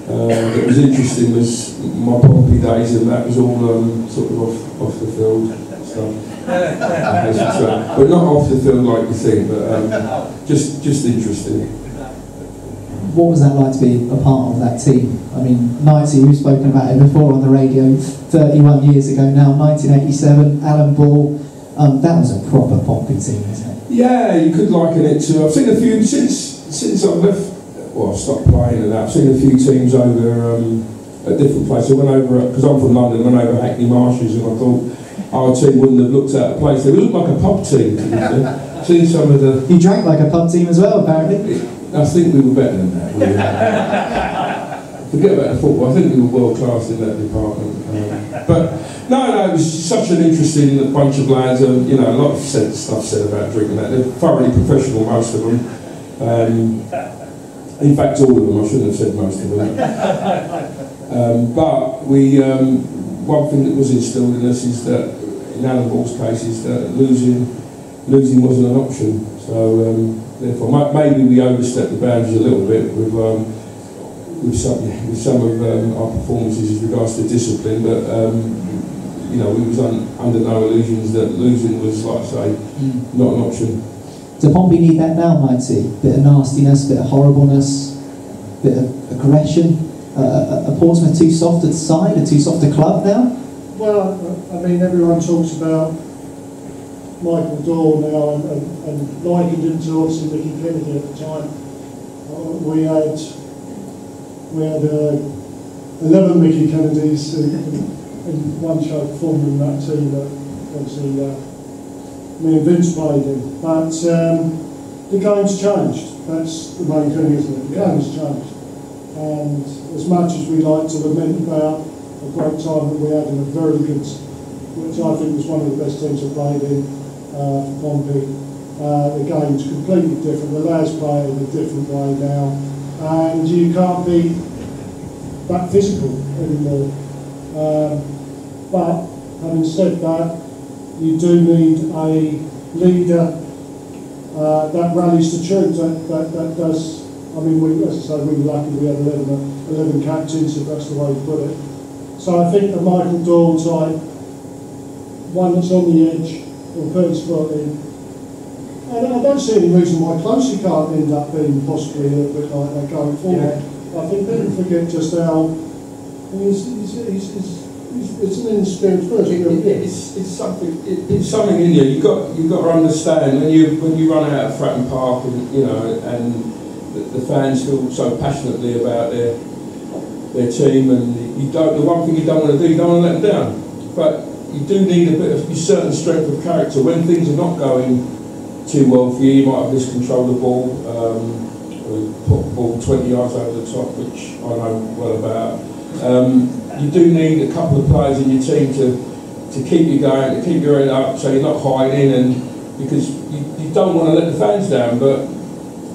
that was interesting was my Pompey days, and that was all sort of off the field stuff. But not off the field like you think, but just interesting. What was that like to be a part of that team? I mean, 90, we've spoken about it before on the radio, 31 years ago now, 1987, Alan Ball. That was a proper Pompey team, isn't it? Yeah, you could liken it to. I've seen a few since I've left. Well, I've stopped playing and that. I've seen a few teams over at different places. I went over because I'm from London. Went over Hackney Marshes, and I thought our team wouldn't have looked out of place. They looked like a pub team. Seen some of the. You drank like a pub team as well, apparently. I think we were better than that. Forget about the football. I think we were world class in that department. But no, it was such an interesting bunch of lads. A lot of stuff said about drinking that. They're thoroughly professional, most of them. In fact, all of them. I shouldn't have said most of them. But we, one thing that was instilled in us is that, in Alan Ball's case, is that losing wasn't an option. So therefore, maybe we overstepped the boundaries a little bit with some of our performances as regards to discipline, but we was under no illusions that losing was, like I say, not an option. Do Pompey need that now, 90? Bit of nastiness, bit of horribleness, bit of aggression? A Portsmouth too soft a side, a too soft a club now? Well, I mean, everyone talks about Michael Dahl now and likened him to obviously Mickey Kennedy at the time. We had 11 Mickey Kennedys in one shape or form in that team that obviously me and Vince played in. But the game's changed. That's the main thing, isn't it? The game's changed. And as much as we like to lament about a great time that we had in a very good, which I think was one of the best teams I played in for Pompey, the game's completely different. The lads play in a different way now. And you can't be that physical anymore. But having said that, you do need a leader that rallies the troops. That does. I mean, as I say, we were lucky we had 11 captains, if that's the way to put it. So I think the Michael Dahl type, one that's on the edge, will put his foot in. And I don't see any reason why Closey can't end up being possibly a little bit like that going forward. Yeah. I think people forget just how it's an inexperienced person. It's something in you. You got to understand when you run out of Fratton Park and the fans feel so passionately about their team, and the one thing you don't want to do, you don't want to let them down. But you do need a bit of a certain strength of character. When things are not going too well for you, you might have miscontrolled the ball, or put the ball 20 yards over the top, which I know well about. You do need a couple of players in your team to keep you going, to keep your head up, so you're not hiding, and because you don't want to let the fans down. But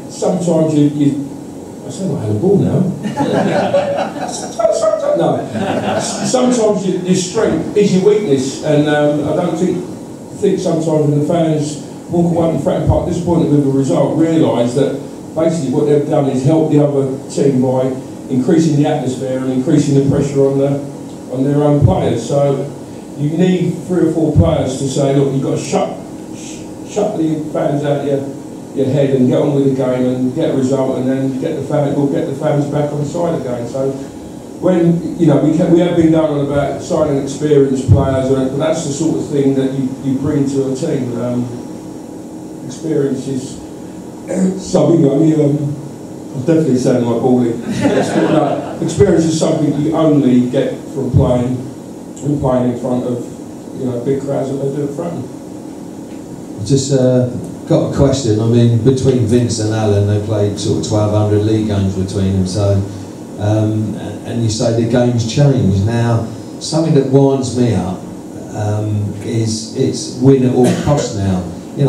sometimes I sound like I had a ball now. No. Sometimes your strength is your weakness, and I don't think sometimes when the fans walk away from Fratton Park disappointed with the result, realise that basically what they've done is help the other team by increasing the atmosphere and increasing the pressure on their own players. So you need 3 or 4 players to say, look, you've got to shut the fans out your head and get on with the game and get a result, and then we'll get the fans back on the side again. So when we have been going on about signing experienced players, but that's the sort of thing that you bring to a team. Experience is something. I'm definitely saying like balling. Experience is something you only get from playing in front of big crowds that they do at Fratton. Just got a question. I mean, between Vince and Alan, they played sort of 1,200 league games between them. So, and you say the game's changed now. Something that winds me up is it's win at all costs now.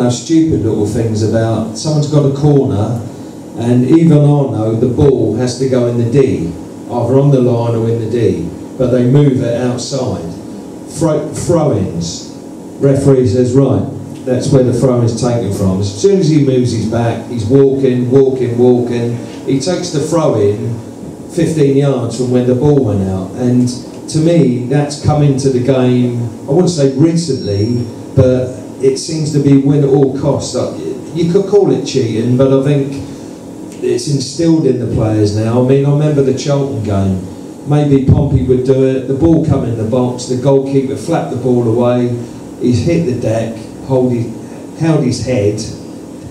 Stupid little things about someone's got a corner, and even I know the ball has to go in the D, either on the line or in the D, but they move it outside. Throw-ins. Referee says, right, that's where the throw is taken from. As soon as he moves his back, he's walking. He takes the throw in 15 yards from where the ball went out. And to me, that's come into the game, I wouldn't say recently, but it seems to be win at all costs. You could call it cheating, but I think it's instilled in the players now. I mean, I remember the Charlton game. Maybe Pompey would do it, the ball come in the box, the goalkeeper flapped the ball away, he's hit the deck, held his head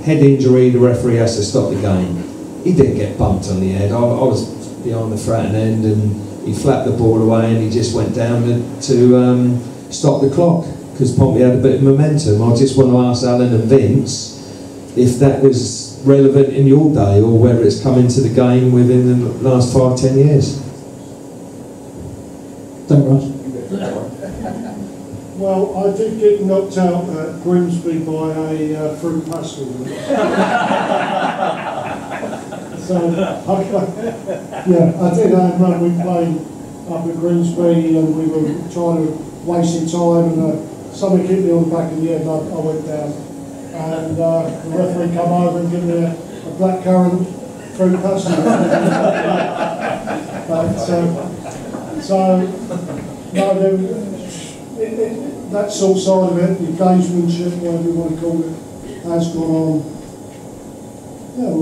injury, the referee has to stop the game. He didn't get bumped on the head. I was behind the Fratton end and he flapped the ball away and he just went down to stop the clock because Pompey had a bit of momentum. I just want to ask Alan and Vince if that was relevant in your day or whether it's come into the game within the last 5-10 years. Don't rush. Well, I did get knocked out at Grimsby by a fruit pastel. So, yeah, I did. We played up at Grimsby and we were trying to waste some time, and somebody hit me on the back of the head and I went down. And the referee come over and give me a blackcurrant fruit pastel. That sort of side of it, the gamesmanship, whatever you want to call it, has gone on. Yeah,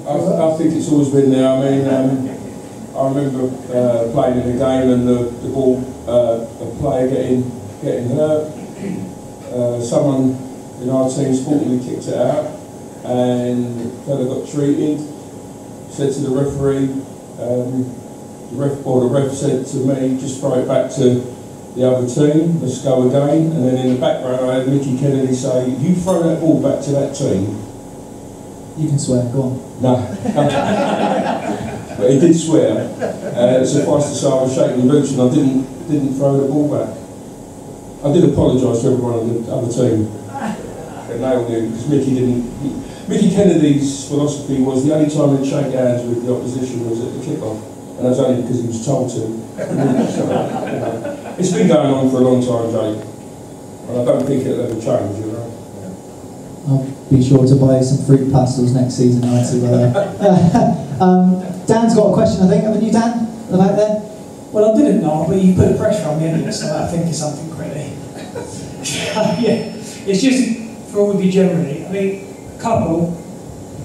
I think it's always been there. I mean, I remember playing in a game and the ball, a player getting hurt. Someone in our team sportingly kicked it out, and the fella got treated. Said to the referee, the ref said to me, just throw it back to the other team, let's go again. And then in the background I had Mickey Kennedy say, you throw that ball back to that team. You can swear, go on. No. But he did swear. Suffice to say I was shaking the boots and I didn't throw the ball back. I did apologise to everyone on the other team. And they all knew, because Mickey Kennedy's philosophy was the only time he'd shake hands with the opposition was at the kick-off. And that's only because he was told to. It's been going on for a long time, Jake. And I don't think it'll ever change, you know. I'll be sure to buy some fruit pastels next season, I'll see whether. Dan's got a question, I think. Haven't you, Dan? At the back there? Well, I didn't know, but you put the pressure on me anyway, so I think it's something quickly. Yeah, it's just for all of you generally. I mean, a couple,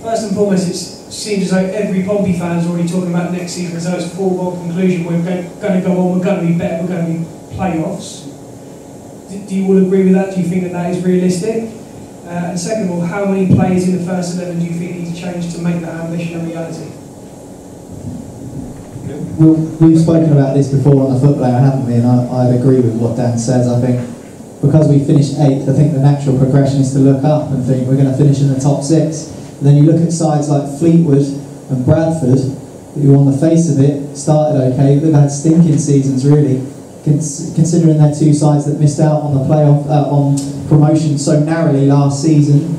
first and foremost, it seems as though every Pompey fan's already talking about next season as though it's a foregone conclusion. We're going to go on, we're going to be better, we're going to be playoffs. Do you all agree with that? Do you think that is realistic? And second of all, how many players in the first 11 do you think need to change to make that ambition a reality? We've spoken about this before on the football hour, haven't we? And I'd agree with what Dan says. I think because we finished 8th, I think the natural progression is to look up and think we're going to finish in the top 6. And then you look at sides like Fleetwood and Bradford, who on the face of it started okay, they've had stinking seasons really, considering they're two sides that missed out on the playoff, on promotion so narrowly last season.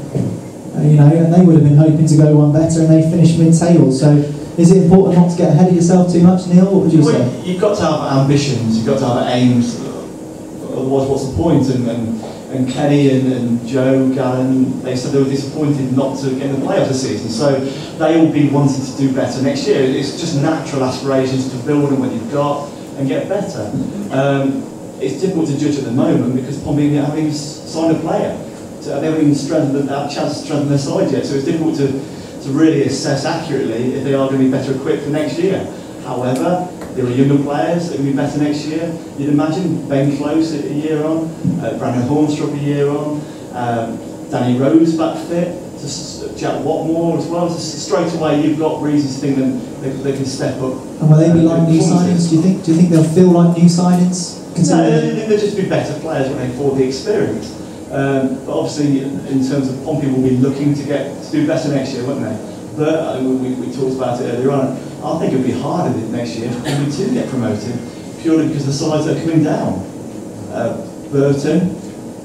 You know, and they would have been hoping to go one better, and they finished mid-table. So, is it important not to get ahead of yourself too much, Neil? What would you say? You've got to have ambitions. You've got to have aims. Otherwise, what's the point? And Kenny and Joe Gallen, they said they were disappointed not to get in the playoffs this season. So they will be wanting to do better next year. It's just natural aspirations to build on what you've got and get better. It's difficult to judge at the moment because Pompey haven't even signed a player. So they haven't even had a chance to strengthen their side yet. So it's difficult to really assess accurately if they are going to be better equipped for next year. However, there are younger players that will be better next year. You'd imagine Ben Close a year on, Brandon Hornstrup a year on, Danny Rose back fit, Jack Watmore as well. So straight away you've got reasons to think that they can step up. And will they be like new signings? Do you think they'll feel like new signings? No, they'll just be better players when they afford the experience. But obviously, in terms of Pompey, will be looking to do better next year, won't they? But we talked about it earlier on. I think it'll be harder next year for Pompey to get promoted, purely because the sides are coming down. Burton,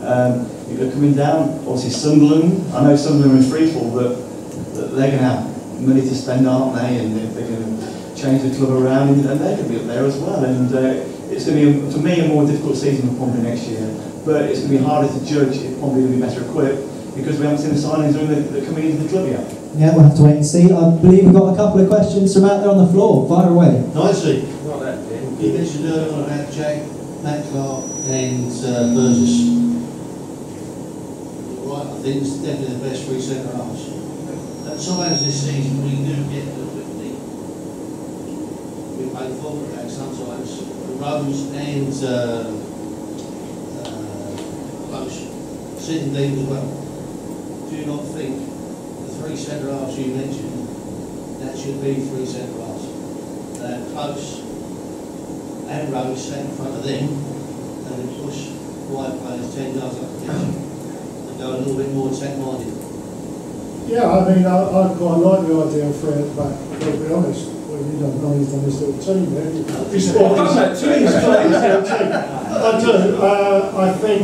are coming down. Obviously, Sunderland. I know Sunderland are in freefall, but they're going to have money to spend, aren't they? And they're going to change the club around, and they're going to be up there as well. And it's going to be, for me, a more difficult season for Pompey next year. But it's going to be harder to judge if Pompey will be better equipped because we haven't seen the signings that are coming into the club yet. Yeah, we'll have to wait and see. I believe we've got a couple of questions from out there on the floor. Fire away. Nicely. You mentioned earlier on about Jake, Clark and Burgess. Right, I think it's definitely the best three centre halves. At times this season we do get a little bit deep. We play forward back sometimes. Rose and sitting deep as well. Do you not think the three centre halves you mentioned, that should be three centre halves? Close and Rose sat in front of them and then push wide players 10 yards up the pitch and go a little bit more attack-minded. Yeah, I mean, I quite like the idea of three at the back, to be honest. Well, you don't know he's done this little team there. I do. I think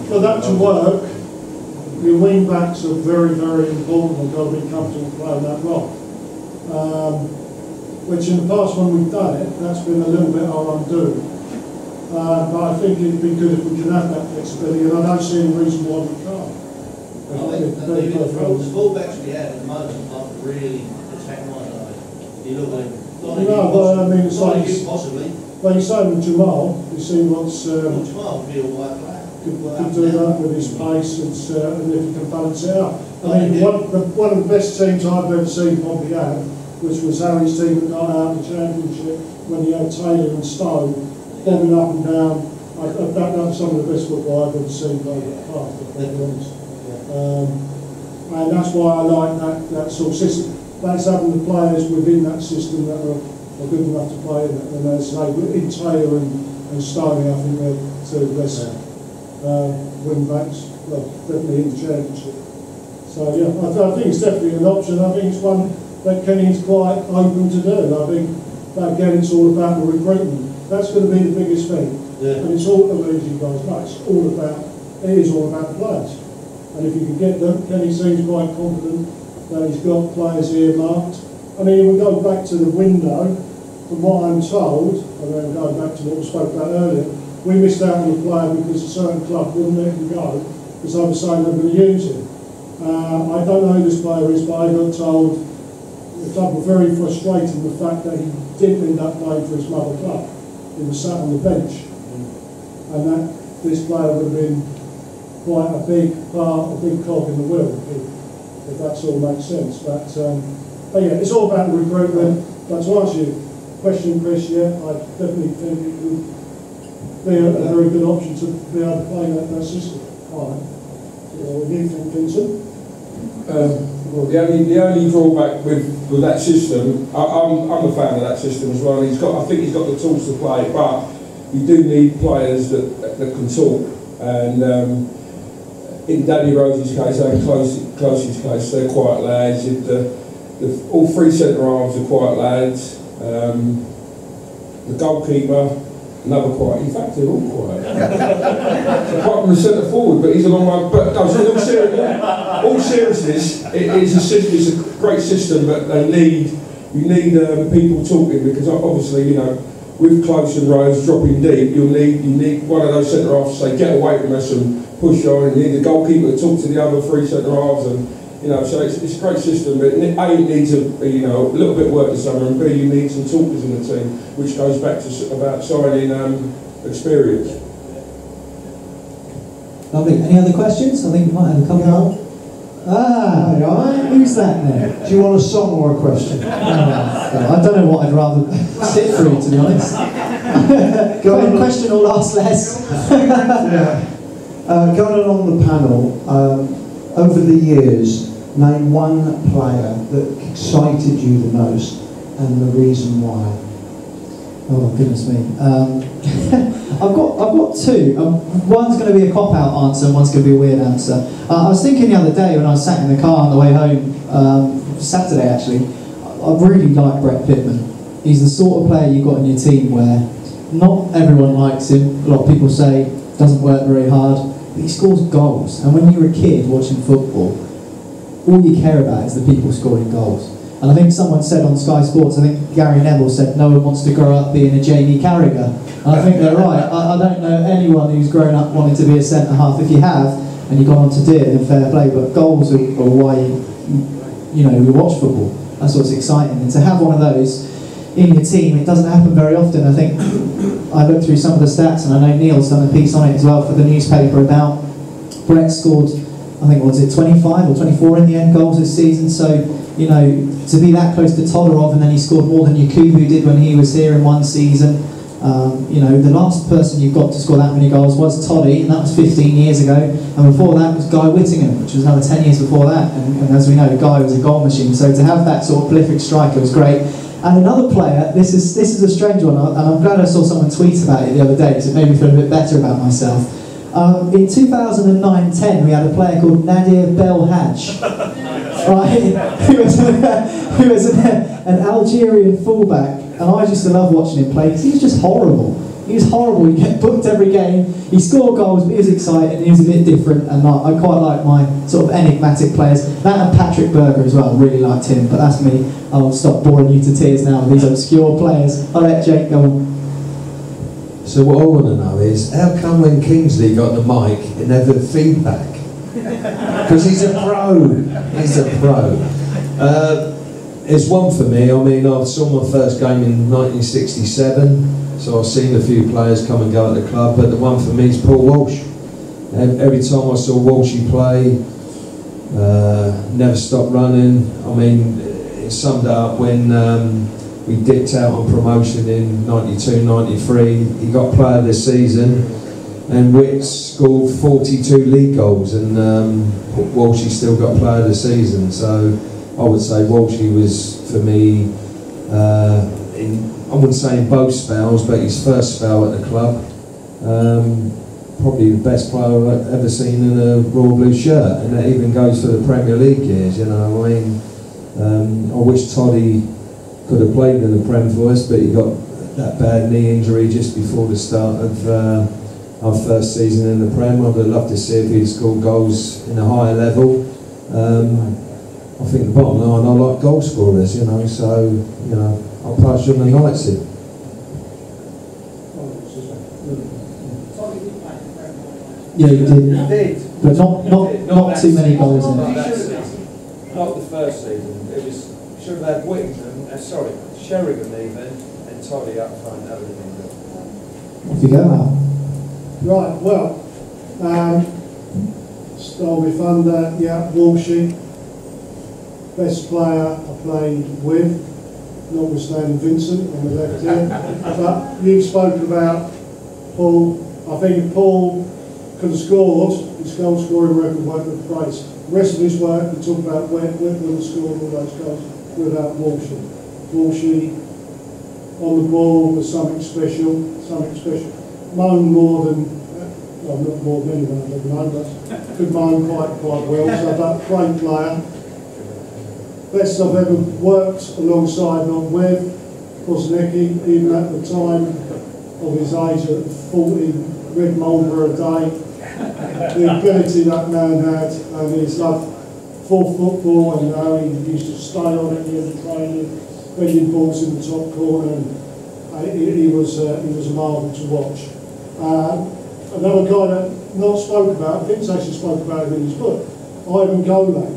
for that to work, your wing backs are very, very important. They've got to be comfortable playing that role. Which in the past when we've done it, that's been a little bit our undoing. But I think it'd be good if we can have that flexibility, and I don't see any reason why we can't. The full-backs we have at the moment aren't really attack-minded. You look at them. No, but I mean, it's like possibly. Like you say with Jamal, you see what's Jamal would be a white player. Could do that with his pace and if he can balance it out. I mean, one of the best teams I've ever seen Pompey have, which was Harry's team that got out of the championship when he had Taylor and Stone bobbing up and down. That was some of the best football I've ever seen play that half, to be honest. And that's why I like that sort of system. That's having the players within that system that are good enough to play in it. And as I say, in Taylor and Stone, I think they're two of the best wing backs, well, definitely in the championship. So yeah, I think it's definitely an option. I think it's one that Kenny's quite open to do. I think that again, it's all about the recruitment. That's going to be the biggest thing. Yeah. And it's all, as you guys know, it is all about the players. And if you can get them, Kenny seems quite confident that he's got players earmarked. I mean, we go back to the window. From what I'm told, and then going back to what we spoke about earlier, we missed out on a player because a certain club wouldn't let him go because they were saying they were going to use him. I don't know who this player is, but I got told the club were very frustrated with the fact that he didn't end up playing for his mother club. He was sat on the bench, and that this player would have been quite a big part, a big cog in the wheel, if that all makes sense. But yeah, it's all about the recruitment. But to answer your question, Chris, yeah, I definitely think it would be a very good option to be able to play that system. All right. What do you think, Vincent? Well, the only drawback with that system, I'm a fan of that system as well. I think he's got the tools to play, but you do need players that can talk. And in Danny Rose's case, and Closey's case, they're quiet lads. All three centre halves are quiet lads. The goalkeeper, another quiet. In fact, they're all quiet. Apart from the centre forward, but he's a long way. But no, in all seriousness, it's a great system, but you need people talking, because obviously, you know, with Close and Rose dropping deep, you need one of those centre halves to say get away from us and push on, and you need the goalkeeper to talk to the other three centre halves, and you know, so it's a great system. But A, it needs a little bit of work this summer, and B, you need some talkers in the team, which goes back to about signing experience. Lovely. Any other questions? I think we might have a couple more. Right. Who's that then? Do you want a song or a question? I don't know what I'd rather sit through, to be honest. Go on, question or last less. Going along the panel, over the years, name one player that excited you the most and the reason why. Oh goodness me. I've got two. One's going to be a cop-out answer and one's going to be a weird answer. I was thinking the other day when I was sat in the car on the way home, Saturday actually, I really like Brett Pitman. He's the sort of player you've got in your team where not everyone likes him. A lot of people say he doesn't work very hard, but he scores goals. And when you're a kid watching football, all you care about is the people scoring goals. And I think someone said on Sky Sports, I think Gary Neville said, no one wants to grow up being a Jamie Carragher. And I think they're right. I don't know anyone who's grown up wanting to be a centre-half. If you have, and you've gone on to do it, then fair play. But goals are why you watch football. That's what's exciting. And to have one of those in your team, it doesn't happen very often. I think I looked through some of the stats, and I know Neil's done a piece on it as well for the newspaper about Brett scored, I think, was it 25 or 24 in the end goals this season. So, you know, to be that close to Todorov, and then he scored more than Yakubu did when he was here in one season. You know, the last person you've got to score that many goals was Toddy, and that was 15 years ago. And before that was Guy Whittingham, which was another 10 years before that. And as we know, Guy was a goal machine. So to have that sort of prolific striker was great. And another player, this is a strange one, and I'm glad I saw someone tweet about it the other day because it made me feel a bit better about myself. In 2009-10, we had a player called Nadir Belhaj, right? who was an Algerian fullback, and I used to love watching him play because he was just horrible. He was horrible. He get booked every game. He scored goals, but he was exciting. He was a bit different, and I quite like my sort of enigmatic players. That and Patrick Berger as well. Really liked him, but that's me. I'll stop boring you to tears now with these obscure players. I'll let Jake go on. So what I want to know is, how come when Kingsley got the mic, it never feedback? Because he's a pro. He's a pro. It's one for me. I mean, I saw my first game in 1967, so I've seen a few players come and go at the club, but the one for me is Paul Walsh. Every time I saw Walshy play, never stopped running. I mean, it summed up when we dipped out on promotion in 92-93. He got player of the season, and Wicks scored 42 league goals, and Walshy still got player of the season. So I would say Walshy was, for me, I wouldn't say in both spells, but his first spell at the club, probably the best player I've ever seen in a Royal Blue shirt, and that even goes for the Premier League years. You know, I mean, I wish Toddy could have played in the Prem for us, but he got that bad knee injury just before the start of our first season in the Prem. I'd have loved to see if he'd scored goals in a higher level. I think the bottom line, I like goal scorers, you know, so, you know, I'll pass you on the Knights in. Yeah, you did. But not too many goals in it. Not the first season. It was, should have had Whittingham, Sheringham even, and Toddy up front. That would have been good. Off you go, Al. Right, well, start with thunder, yeah, Walshy. Best player I played with, notwithstanding Vincent on the left here. But you've spoken about Paul. I think Paul could have scored. His goal scoring record won't have place. The rest of his work, we talk about where would have scored all those goals without Walshy. Walshy on the ball was something special, Moan more than, well, not more than anyone I've ever known, but could moan quite well, so that great player. Best I've ever worked alongside, not with, Kosnecki, even at the time of his age at 40 red Marlborough a day. The ability that man had and his love for football, and how he used to stay on it in the training, bending balls in the top corner, and he was a marvel to watch. Another guy that not spoke about, Vince actually spoke about him in his book, Ivan Golak.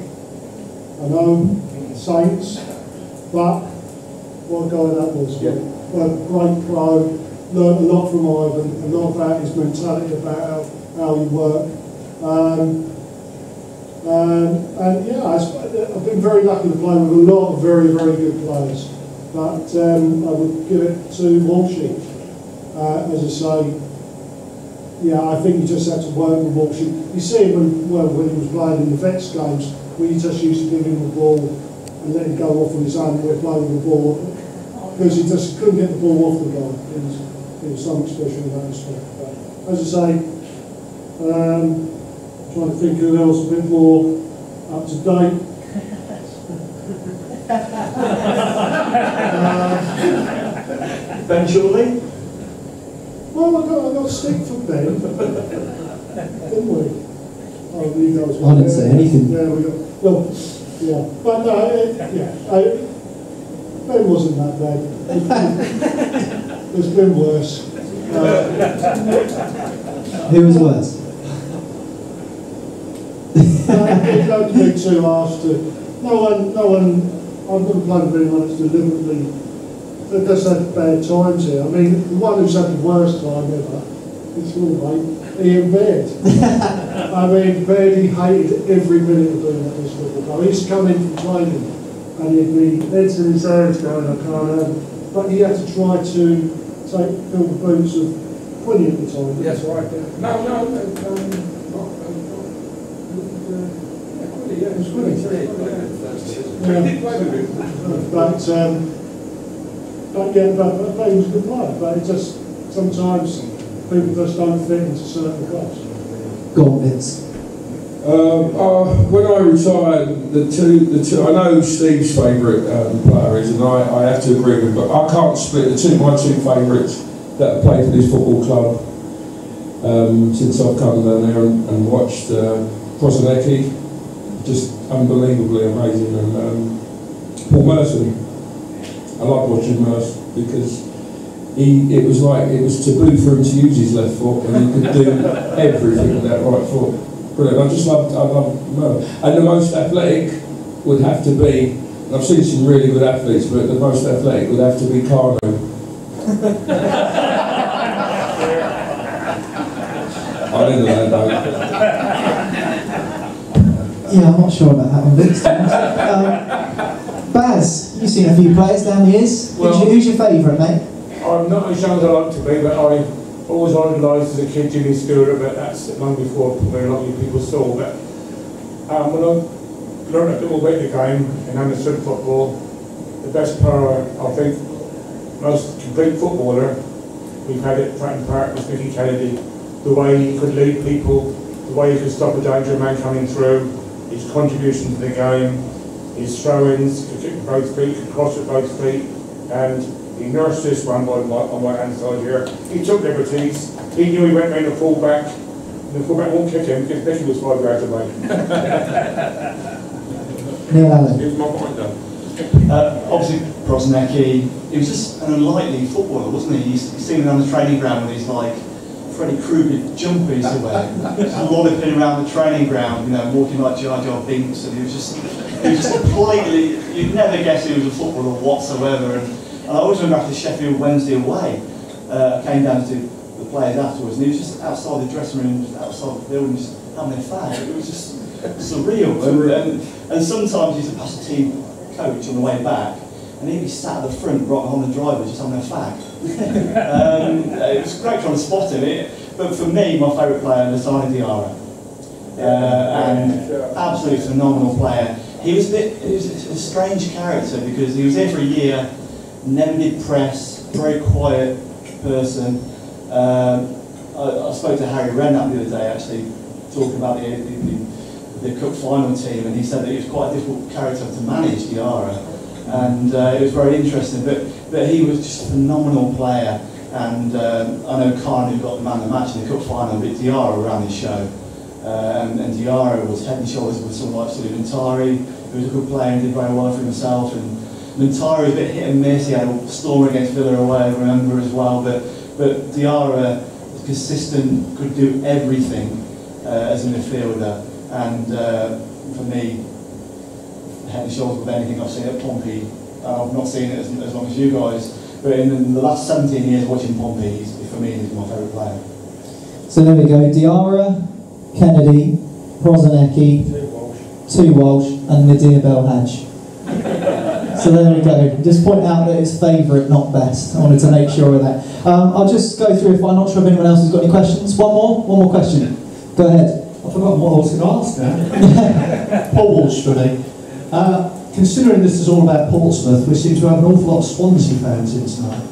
I know Saints, but what a guy that was. Yeah. A great pro, learned a lot from Ivan, a lot about his mentality, about how he worked. And yeah, I've been very lucky to play with a lot of very, very good players. But I would give it to Walshy. As I say, yeah, I think you just had to work with Walshy. You see him when he was playing in the Vets games, where you just used to give him the ball and let him go off on his own, we're playing with the ball, because he just couldn't get the ball off the guy. It was something special in that respect. But as I say, trying to think who else a bit more up to date. Ben Shorley? Well, I got a stick for Ben, didn't we? Oh, I didn't say anything. Yeah, we got. Well, yeah, but no, Ben wasn't that bad. There's been worse. Who was worse? Don't be too harsh to. No one. I wouldn't blame anyone that's deliberately. That does have bad times here. I mean, the one who's had the worst time ever is your mate, Ian Baird. I mean, Baird, he hated every minute of doing that this football club. He used to come in from training and he'd be heads in his hands going, I can't have it. But he had to try to fill the boots of Quinny at the time. Yes, right. No. It was Quinny. But he was a good player. But it just sometimes people just don't fit into certain clubs. Go on, Vince. When I retired, the two. I know Steve's favourite player is, and I have to agree with, but I can't split my two favourites that have played for this football club since I've come down there and watched Kosnecki, just unbelievably amazing, and Paul Merson. I like watching Merce because it was taboo for him to use his left foot, and he could do everything with that right foot. Brilliant. I love Merce. And the most athletic would have to be, and I've seen some really good athletes, but the most athletic would have to be Carno. I didn't know that. Yeah, I'm not sure about that one, Vince. Baz, you've seen a few players down the years. Who's your favourite, mate? I'm not as young as I like to be, but I always idolised as a kid Jimmy Stewart, but that's long before very lot of people saw. But when I learned a little bit of the game and understood football, the best player, I think, most complete footballer we've had at Fratton Park was Mickey Kennedy. The way he could lead people, the way he could stop a danger man coming through, his contribution to the game, his throw-ins, could kick with both feet, could cross with both feet, and he nursed this one on my hand side here. He took liberties. He knew he went round the full-back, and the full-back won't kick him because Nicky was 5 yards away. Here's my point though. Obviously, Kosnecki, he was just an unlikely footballer, wasn't he? You see him on the training ground with his Freddy Krueger jumper he used to wear, just lolloping around the training ground, walking like Jar Jar Binks, and he was just completely, you'd never guess he was a footballer whatsoever. And I always remember after Sheffield Wednesday away, I came down to the players afterwards, and he was just outside the dressing room, just outside the building, just having a fag. It was just surreal. And sometimes he used to pass a team coach on the way back, and he'd be sat at the front right behind the driver just having a fag. It was great trying to spot him. But for me, my favourite player was Diarra. And absolutely phenomenal player. He was a strange character because he was here for a year, never did press, very quiet person. I spoke to Harry Redknapp the other day actually, talking about the cup final team, and he said that he was quite a difficult character to manage, Diarra, and it was very interesting. But he was just a phenomenal player, and I know Khan, who got the man of the match in the cup final, but Diarra ran his show. And Diarra was head and shoulders with someone like Muntari, who was a good player and did very well for himself. And Muntari was a bit hit and miss. He had a storm against Villa away, I remember, as well. But Diarra was consistent, could do everything as a midfielder. And for me, head and shoulders with anything I've seen at Pompey. I've not seen it as long as you guys. But in the last 17 years watching Pompey, for me, he's my favourite player. So there we go, Diarra, Kennedy, Prozinecki, two Walsh, and Nadir Belhaj. So there we go. Just point out that it's favourite, not best. I wanted to make sure of that. I'll just go through, if I'm not sure if anyone else has got any questions. One more question. Go ahead. I've forgotten what I was going to ask now. Paul Walsh for me. Considering this is all about Portsmouth, we seem to have an awful lot of Swansea fans in tonight.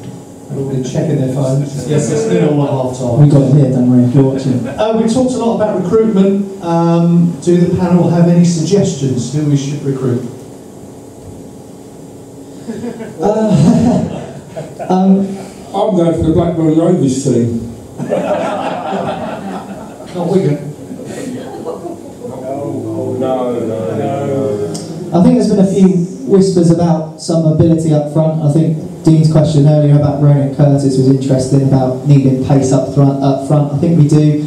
They've been checking their phones. Yes, it's nearly all at half time. We got it here, don't worry, if you're watching. We talked a lot about recruitment. Do the panel have any suggestions who we should recruit? I'm going for the Blackburn Rovers team. Not Wigan. No. I think there's been a few whispers about some ability up front. I think Dean's question earlier about Ronan Curtis was interesting, about needing pace up front. I think we do.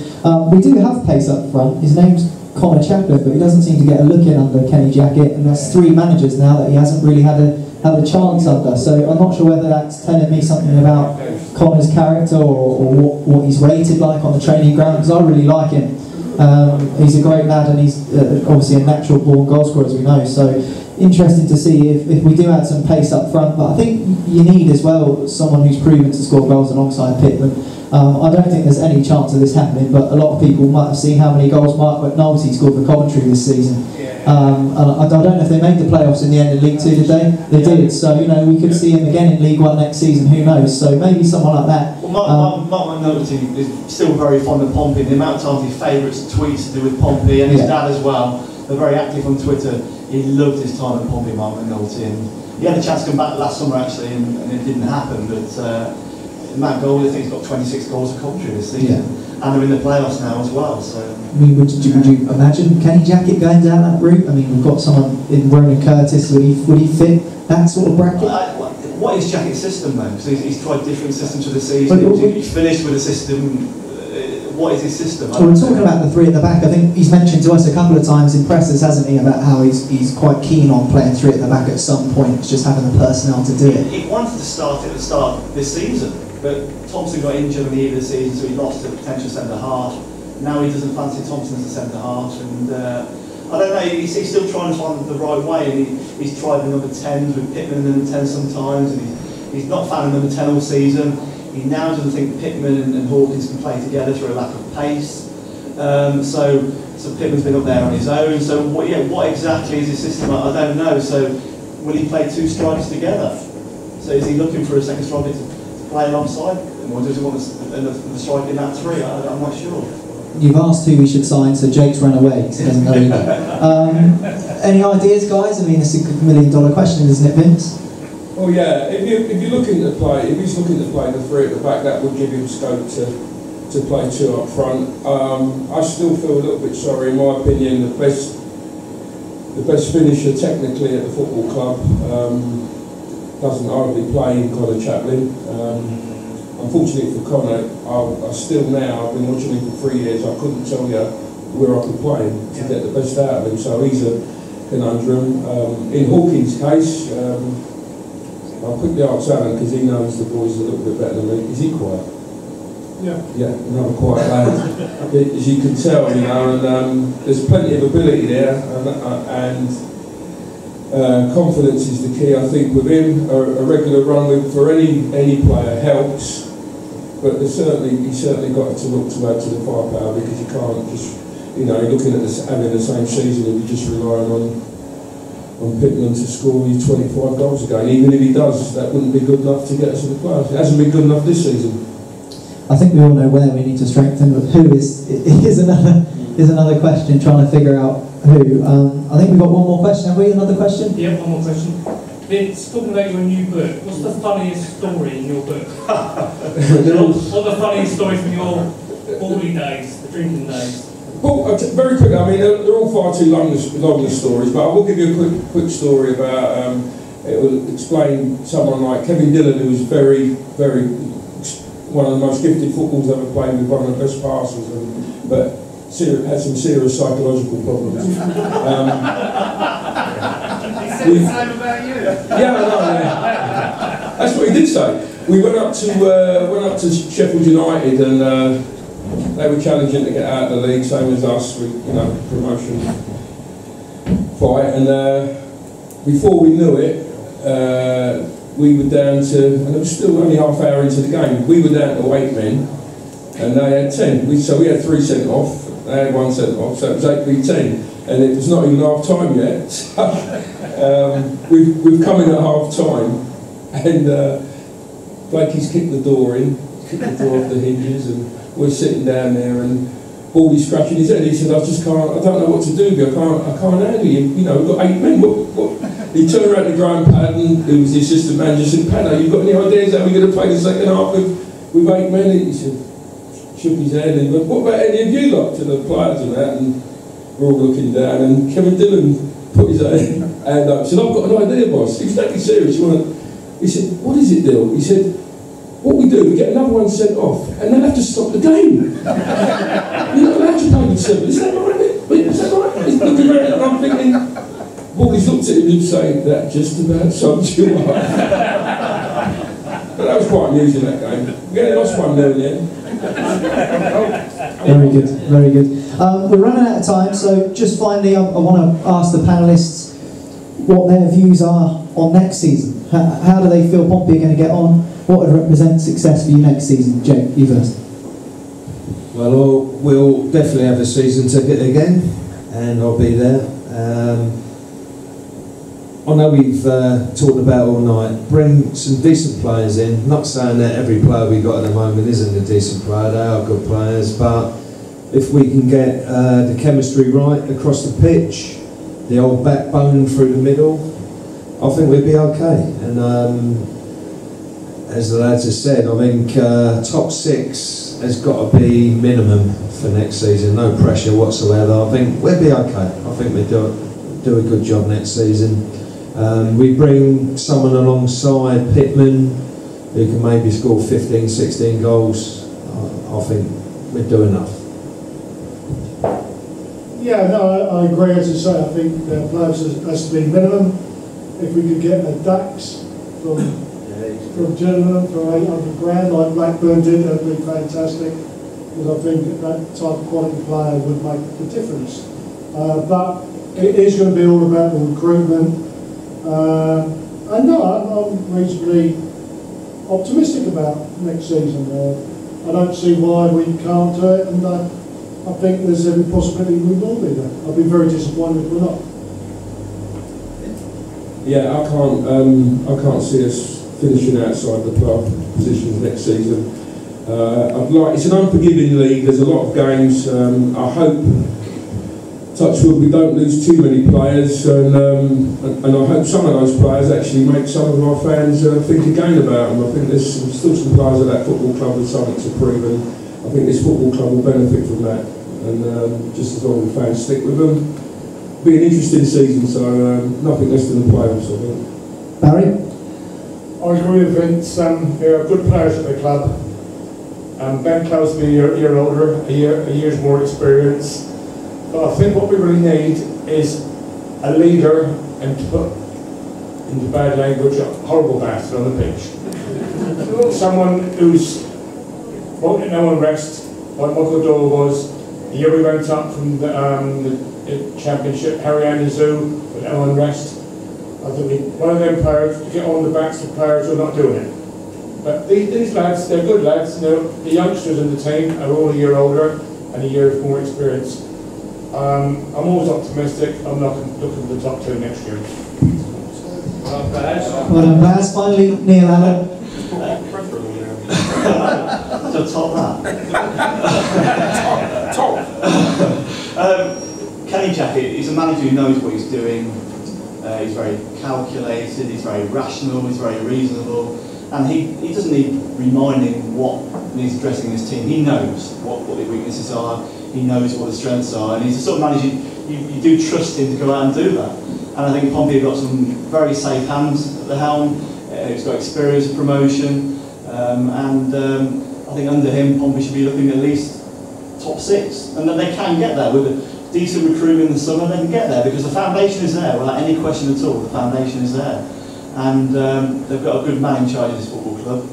We do have pace up front. His name's Connor Chaplin, but he doesn't seem to get a look in under Kenny Jackett, and that's 3 managers now that he hasn't really had a chance under. So I'm not sure whether that's telling me something about Connor's character or what he's rated like on the training ground, because I really like him. He's a great lad, and he's obviously a natural born goal scorer, as we know. So interesting to see if we do add some pace up front. But I think you need as well someone who's proven to score goals alongside Pittman. I don't think there's any chance of this happening, but a lot of people might have seen how many goals Mark McNulty scored for Coventry this season. And I don't know if they made the playoffs in the end of League Two, did they? They did. So we could see him again in League One next season. Who knows? So maybe someone like that. Well, Mark McNulty is still very fond of Pompey. The amount of times he favourites tweets to do with Pompey, and his dad as well. They're very active on Twitter. He loved his time at Pompey, Mark McNulty, and he had a chance to come back last summer actually, and it didn't happen. But Matt Goldie, I think he's got 26 goals for Coventry this season, and they're in the playoffs now as well. So I mean, would you imagine Kenny Jackett going down that route? I mean, we've got someone in Ronan Curtis. Would he fit that sort of bracket? What is Jackett's system though? Because he's tried different systems for the season. He's finished with a system. What is his system? Well, we're talking about the 3 at the back. I think he's mentioned to us a couple of times in presses, hasn't he, about how he's quite keen on playing 3 at the back at some point. It's just having the personnel to do it. He wanted to start at the start of this season, but Thompson got injured in the end of the season, so he lost a potential centre half. Now he doesn't fancy Thompson as a centre half, and I don't know. He's still trying to find the right way, and he's tried the number 10s with Pittman and number 10 sometimes, and he's not found a number 10 all season. He now doesn't think Pittman and Hawkins can play together through a lack of pace. So Pittman's been up there on his own. So what exactly is his system? I don't know. So will he play 2 strikers together? So is he looking for a second striker to play alongside him, or does he want the striker in that 3? I'm not sure. You've asked who we should sign, so Jake's run away because he doesn't know either. Any ideas, guys? I mean, it's a $1 million question, isn't it, Vince? Well, yeah. If you're looking to play, if he's looking to play the 3 at the back, that would give him scope to play 2 up front. I still feel a little bit sorry, in my opinion. The best finisher technically at the football club doesn't hardly play in Connor Chaplin. Unfortunately for Connor, I still now, I've been watching him for 3 years, I couldn't tell you where I could play him to get the best out of him, so he's a conundrum. In Hawkins' case, I'll quickly ask Alan, because he knows the boys a little bit better than me. Is he quiet? Yeah, another quiet lad. As you can tell, and there's plenty of ability there, and Confidence is the key, I think, with him. A regular run for any player helps, but he's certainly got to look to add to the firepower, because you can't just, you're looking at having the same season if you're just relying on Pittman to score you 25 goals again. Even if he does, that wouldn't be good enough to get us to the playoffs. It hasn't been good enough this season. I think we all know where we need to strengthen, but who is another question, trying to figure out who. I think we've got one more question. Have we? Another question? Yeah, one more question. Vince, talking about your new book, what's the funniest story in your book? What's the funniest story from your baldy days, the drinking days? Well, very quickly, I mean, they're all far too long stories, but I will give you a quick story about, it will explain someone like Kevin Dillon, who was very, very, one of the most gifted footballers ever played, with one of the best passers, but had some serious psychological problems. He said the same about you. Yeah, that's what he did say. We went up to Sheffield United, and they were challenging to get out of the league, same as us, with promotion fight. And before we knew it, we were down to, and it was still only half hour into the game. We were down to 8 men, and they had 10. So we had 3 sent off. They had 1 sent off, so it was 8v10, and it was not even half time yet. So, we've come in at half time, and Blakey's kicked the door off the hinges, and we're sitting down there, and Baldy's scratching his head. He said, I don't know what to do with you. I can't handle you. We've got 8 men. What? He turned around to Graham Padden, who was the assistant manager, said, Padden, you got any ideas how we're going to play the second half with 8 men? He said, shook his head, and he went, what about any of you lot, to the players and that? And we're all looking down, and Kevin Dillon put his hand up. He said, I've got an idea, boss. He was totally serious. He said, what is it, Dill? He said, what we do, we get another one sent off, and they'll have to stop the game. You're not allowed to play with 7. Is that right? Is that right? He's looking around, and I'm thinking, Baldy's looked at him and saying, that just about sums you up. But that was quite amusing, that game. We only lost 1-0 in the end. Very good, very good. We're running out of time, so just finally, I want to ask the panellists what their views are on next season. How do they feel Pompey are going to get on? What would represent success for you next season? Jake, you first. Well, we'll definitely have a season ticket again, and I'll be there. I know we've talked about all night, bring some decent players in. Not saying that every player we've got at the moment isn't a decent player, they are good players, but if we can get the chemistry right across the pitch, the old backbone through the middle, I think we'll be okay. And as the lads have said, I think top 6 has got to be minimum for next season, no pressure whatsoever. I think we'll be okay. I think we'll do a good job next season. We bring someone alongside Pittman who can maybe score 15, 16 goals. I think we'll do enough. Yeah, no, I agree. As I say, I think the players has to be minimum. If we could get a Dax from Gentleman for 800 grand like Blackburn did, that would be fantastic. Because I think that type of quality player would make the difference. But it is going to be all about the recruitment. And no, I'm reasonably optimistic about next season. I don't see why we can't do it, and I think there's every possibility we will be there. I'll be very disappointed if we're not. Yeah, I can't see us finishing outside the playoff positions next season. It's an unforgiving league. There's a lot of games. I hope, touch wood, we don't lose too many players, and I hope some of those players actually make some of our fans think again about them. I think there's still some players at that football club with something to prove, and I think this football club will benefit from that. And just as long as the fans stick with them, it'll be an interesting season. So nothing less than the playoffs, I think. Barry? I agree with Vince. There are good players at the club. Ben Clow's been a year older, a year's more experience. But I think what we really need is a leader, and to put into bad language, a horrible bastard on the pitch. Someone who's won't let no one rest, like Michael Doyle was. The year we went up from the Championship, Harry Anizu, but no one rest. I think one of them players to get on the backs of players who are not doing it. But these lads, they're good lads. The youngsters in the team are all a year older and a year more experience. I'm always optimistic. I'm looking for the top 2 next year. Well done, Baz. Finally, Neil Allen. To top that. Kenny Jackett, he's a manager who knows what he's doing. He's very calculated, he's very rational, he's very reasonable, and he doesn't need reminding what needs addressing his team. He knows what the weaknesses are, he knows what the strengths are, and he's the sort of manager you do trust him to go out and do that. And I think Pompey have got some very safe hands at the helm. He's got experience of promotion, and I think under him Pompey should be looking at least top 6, and then they can get there with a decent recruitment in the summer. They can get there because the foundation is there without any question at all. The foundation is there, and they've got a good man in charge of this football club,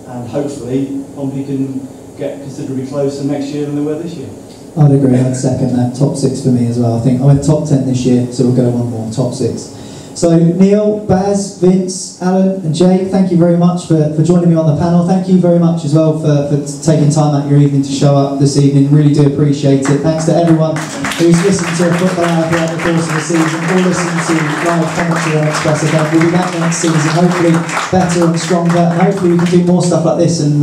and hopefully Pompey can get considerably closer next year than they were this year. I'd agree, I'd second that. Top 6 for me as well. I think I went top 10 this year, so we'll go one more, top 6. So Neil, Baz, Vince, Alan and Jake, thank you very much for joining me on the panel. Thank you very much as well for taking time out of your evening to show up this evening. Really do appreciate it. Thanks to everyone who's listened to Football Hour throughout the course of the season or listened to live commentary on Express FM. We'll be back next season, hopefully better and stronger, and hopefully we can do more stuff like this and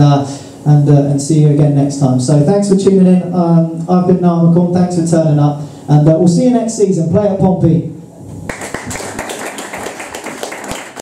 see you again next time. So thanks for tuning in. I've been Niall McCaughan. Thanks for turning up, and we'll see you next season. Play at Pompey.